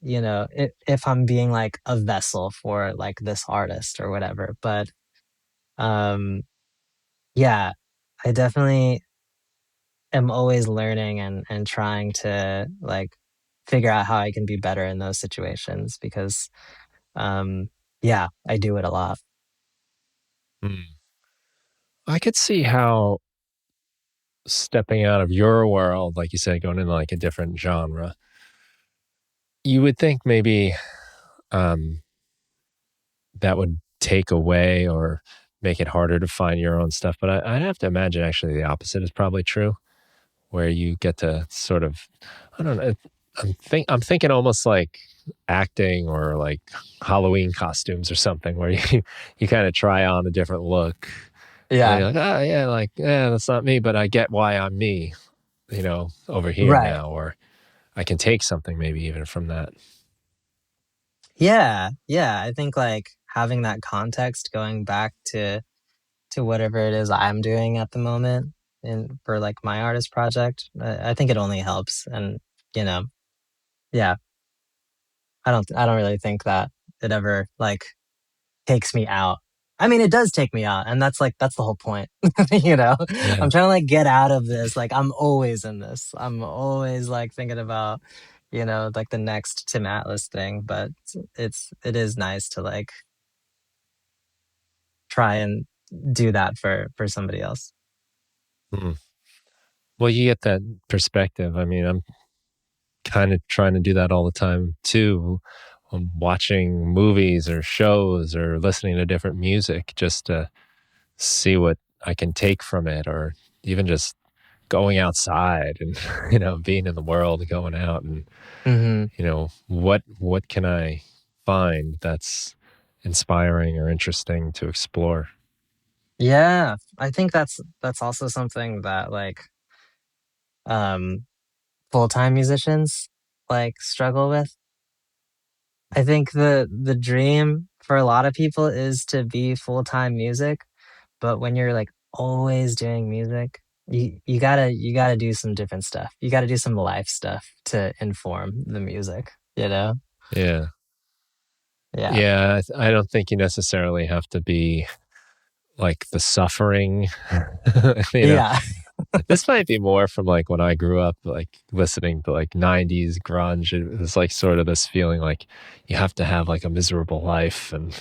you know, if I'm being like a vessel for like this artist or whatever. But um yeah, I definitely am always learning and trying to like figure out how I can be better in those situations because um yeah, I do it a lot. Hmm. I could see how stepping out of your world, like you said, going into like a different genre, you would think maybe um, that would take away or make it harder to find your own stuff. But I'd have to imagine actually the opposite is probably true, where you get to sort of, I don't know. I'm thinking almost like acting or like Halloween costumes or something, where you kind of try on a different look, and then Yeah, you're like, oh yeah, like yeah, that's not me, but I get why I'm me, over here right. now, or I can take something maybe even from that. Yeah, yeah. I think like having that context going back to whatever it is I'm doing at the moment and for like my artist project, I think it only helps. And you know, yeah, I don't really think that it ever like takes me out. I mean, it does take me out, and that's like that's the whole point. You know, Yeah. I'm trying to like get out of this. Like I'm always in this. I'm always like thinking about, you know, like the next Tim Atlas thing. But it is nice to like try and do that for somebody else. Hmm. Well, you get that perspective. I mean, I'm kind of trying to do that all the time too. I'm watching movies or shows or listening to different music just to see what I can take from it, or even just going outside and being in the world, going out and Hmm. what can I find that's inspiring or interesting to explore. Yeah, I think that's also something that like um full-time musicians like struggle with. I think the dream for a lot of people is to be full-time music, but when you're like always doing music, you gotta do some different stuff. You gotta do some life stuff to inform the music, you know? Yeah. Yeah. Yeah, I don't think you necessarily have to be like the suffering. you know Yeah. this might be more from like when I grew up, like listening to like 90s grunge. It was like sort of this feeling like you have to have like a miserable life and,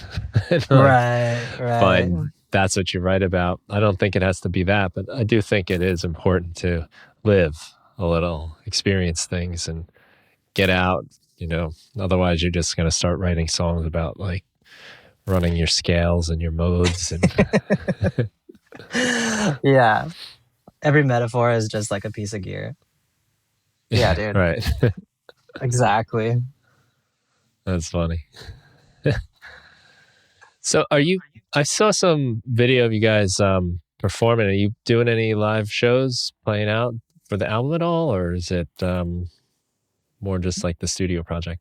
and like Right, right. find that's what you write about. I don't think it has to be that, but I do think it is important to live a little, experience things and get out. Otherwise you're just going to start writing songs about like running your scales and your modes and Yeah. Every metaphor is just like a piece of gear. Yeah, yeah, dude. right. Exactly. That's funny. So I saw some video of you guys performing. Are you doing any live shows playing out for the album at all, or is it more just like the studio project?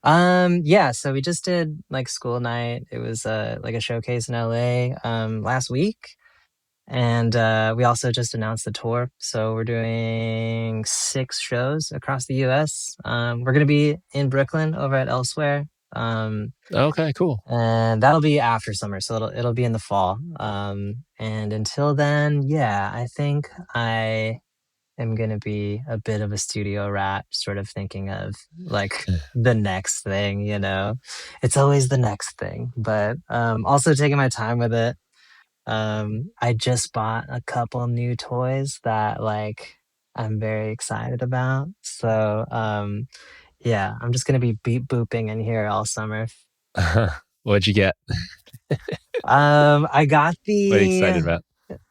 Yeah, so we just did like school night. It was like a showcase in LA last week. And we also just announced the tour. So we're doing 6 shows across the US. We're going to be in Brooklyn over at Elsewhere. Okay, cool. And that'll be after summer. So it'll be in the fall. And until then, yeah, I think I am going to be a bit of a studio rat, sort of thinking of like the next thing, you know? It's always the next thing, but also taking my time with it. I just bought a couple new toys that like I'm very excited about. So, yeah, I'm just gonna be beep booping in here all summer. What'd you get? I got What are you excited about?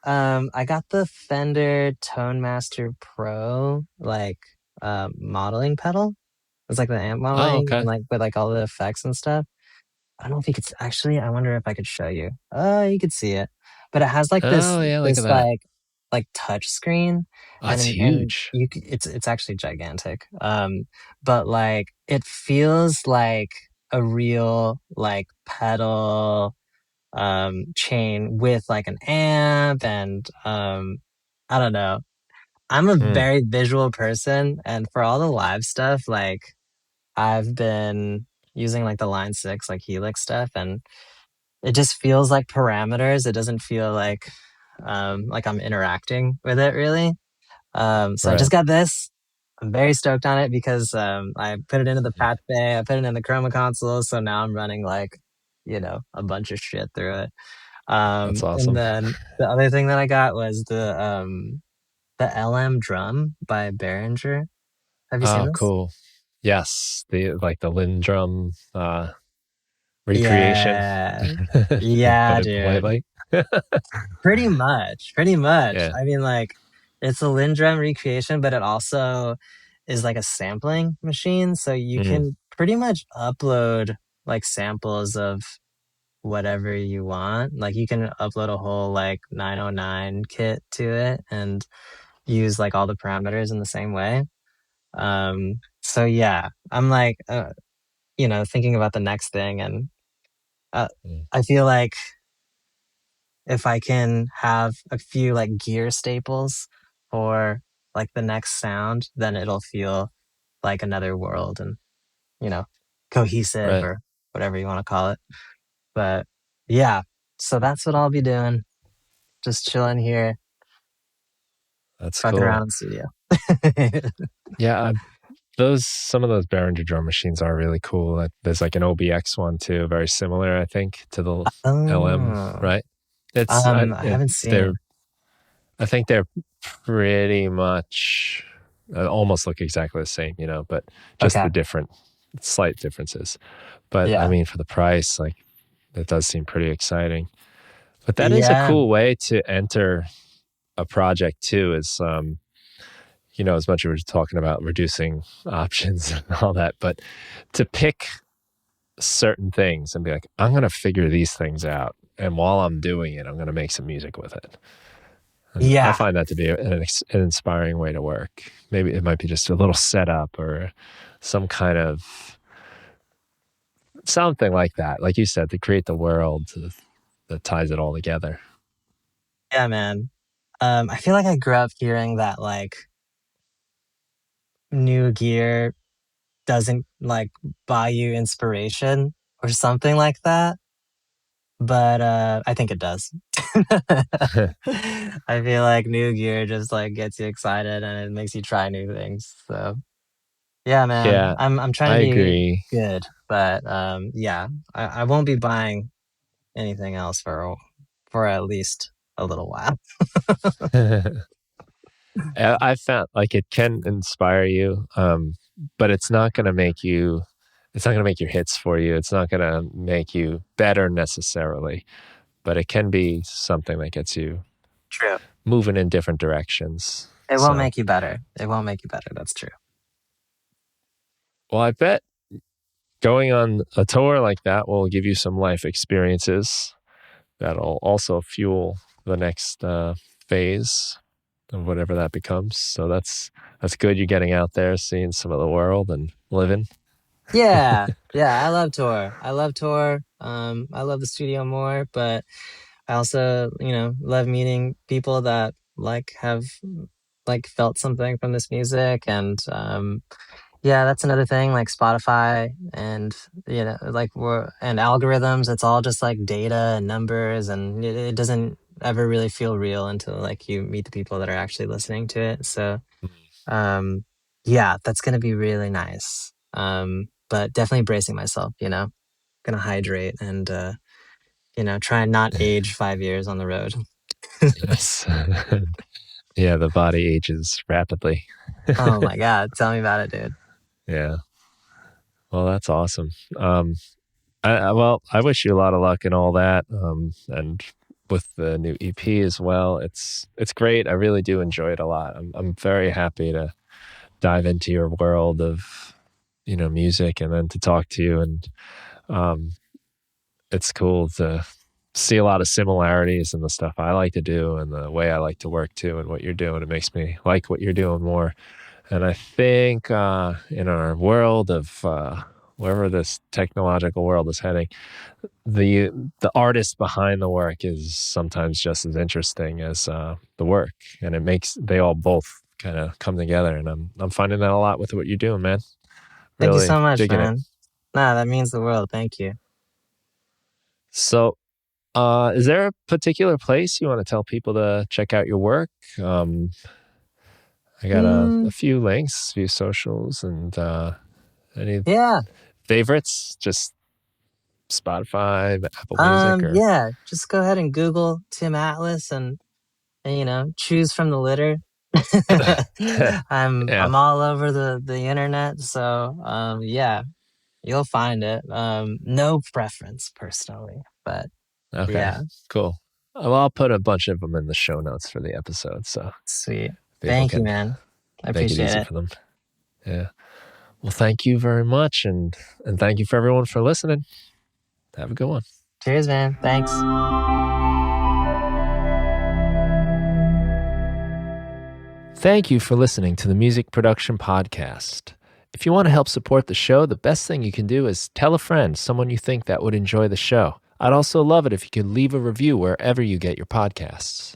I got the Fender Tone Master Pro like modeling pedal. It's like the amp Oh, modeling okay. and like with like all the effects and stuff. I don't know if you could actually. I wonder if I could show you. You could see it, but it has like Oh, yeah, look at this that. like touch screen, Oh, it's and huge. it's actually gigantic. But like it feels like a real like pedal chain with like an amp and I don't know. I'm a Mm, very visual person, and for all the live stuff, like I've been using like the Line 6 like Helix stuff, and it just feels like parameters. It doesn't feel like I'm interacting with it really. So I right. just got this. I'm very stoked on it because I put it into the patch bay, I put it in the Chroma console, so now I'm running like, you know, a bunch of shit through it. That's And awesome. then the other thing that I got was the LM drum by Behringer. Have you seen Oh, this? cool. Yes, the like the Lindrum recreation. Yeah. To put Yeah, it dude. politely. Pretty much. Pretty much. Yeah. I mean, like, it's a Lindrum recreation, but it also is like a sampling machine. So you Mm, can pretty much upload like samples of whatever you want. Like, you can upload a whole like 909 kit to it and use like all the parameters in the same way. So yeah, I'm like, you know, thinking about the next thing, and uh, mm, I feel like if I can have a few like gear staples for like the next sound, then it'll feel like another world and, you know, cohesive right. or whatever you want to call it. But yeah, so that's what I'll be doing. Just chilling here, That's fucking around cool. in the studio. Yeah, those some of those Behringer drum machines are really cool. There's like an OBX one too, very similar, I think, to the LM, Oh, right? It's I haven't seen it. they're I think they're pretty much almost look exactly the same, you know, but just Okay. the different slight differences. But I Yeah. mean, for the price, like that does seem pretty exciting. But that is a Yeah. cool way to enter a project too. Is you know, as much as we're talking about reducing options and all that, but to pick certain things and be like, I'm going to figure these things out. And while I'm doing it, I'm going to make some music with it. And I Yeah. find that to be an inspiring way to work. Maybe it might be just a little setup or some kind of something like that. Like you said, to create the world that ties it all together. Yeah, man. I feel like I grew up hearing that like new gear doesn't like buy you inspiration or something like that. But I think it does. I feel like new gear just like gets you excited and it makes you try new things. So yeah, man. Yeah, I'm trying I to be agree. good, but yeah, I won't be buying anything else for at least a little while. I found like it can inspire you, but it's not going to make you. It's not going to make your hits for you. It's not going to make you better necessarily, but it can be something that gets you True. moving in different directions. It won't So, make you better. It won't make you better. That's true. well, I bet going on a tour like that will give you some life experiences that'll also fuel the next phase of whatever that becomes. So that's good. You're getting out there, seeing some of the world, and living. Yeah. Yeah, I love tour. I love tour. I love the studio more, but I also, love meeting people that like have like felt something from this music. And yeah, that's another thing, like Spotify and like we're and algorithms. It's all just like data and numbers, and it doesn't ever really feel real until like you meet the people that are actually listening to it. So um yeah, that's gonna be really nice. But definitely bracing myself, gonna hydrate and try and not age 5 years on the road. Yes. Yeah, the body ages rapidly. Oh my God, tell me about it, dude. Yeah. Well, that's awesome. Well, I wish you a lot of luck in all that, and with the new EP as well. It's great. I really do enjoy it a lot. I'm very happy to dive into your world of music and then to talk to you, and um, it's cool to see a lot of similarities in the stuff I like to do and the way I like to work too, and what you're doing. It makes me like what you're doing more. And I think in our world of wherever this technological world is heading, the the artist behind the work is sometimes just as interesting as the work, and they all both kind of come together. And I'm finding that a lot with what you're doing, man. Thank you Really so much, digging it. man. Nah, that means the world. Thank you. So, is there a particular place you want to tell people to check out your work? I got a Mm, few links, a few socials, and any yeah. favorites? Just Spotify, Apple Music, or Yeah. Just go ahead and Google Tim Atlas and choose from the litter. yeah. I'm all over the internet, so yeah, you'll find it. No preference personally, but Okay, yeah, cool. Well, I'll put a bunch of them in the show notes for the episode, so sweet. people Thank you, can man. I make it appreciate easy it. for them. Yeah. Well, thank you very much, and thank you for everyone for listening. Have a good one. Cheers, man. Thanks. Thank you for listening to the Music Production Podcast. If you want to help support the show, the best thing you can do is tell a friend, someone you think that would enjoy the show. I'd also love it if you could leave a review wherever you get your podcasts.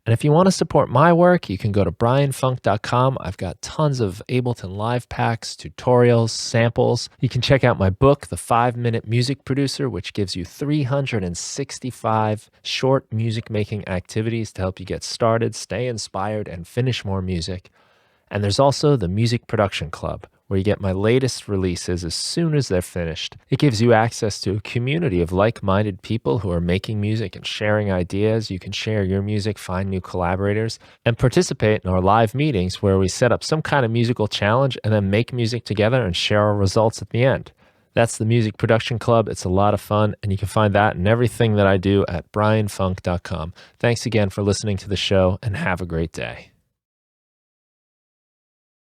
And if you want to support my work, you can go to brianfunk.com. I've got tons of Ableton Live packs, tutorials, samples. You can check out my book, The 5-Minute Music Producer, which gives you 365 short music making activities to help you get started, stay inspired, and finish more music. And there's also the Music Production Club, where you get my latest releases as soon as they're finished. It gives you access to a community of like-minded people who are making music and sharing ideas. You can share your music, find new collaborators, and participate in our live meetings where we set up some kind of musical challenge and then make music together and share our results at the end. That's the Music Production Club. It's a lot of fun, and you can find that and everything that I do at brianfunk.com. Thanks again for listening to the show, and have a great day.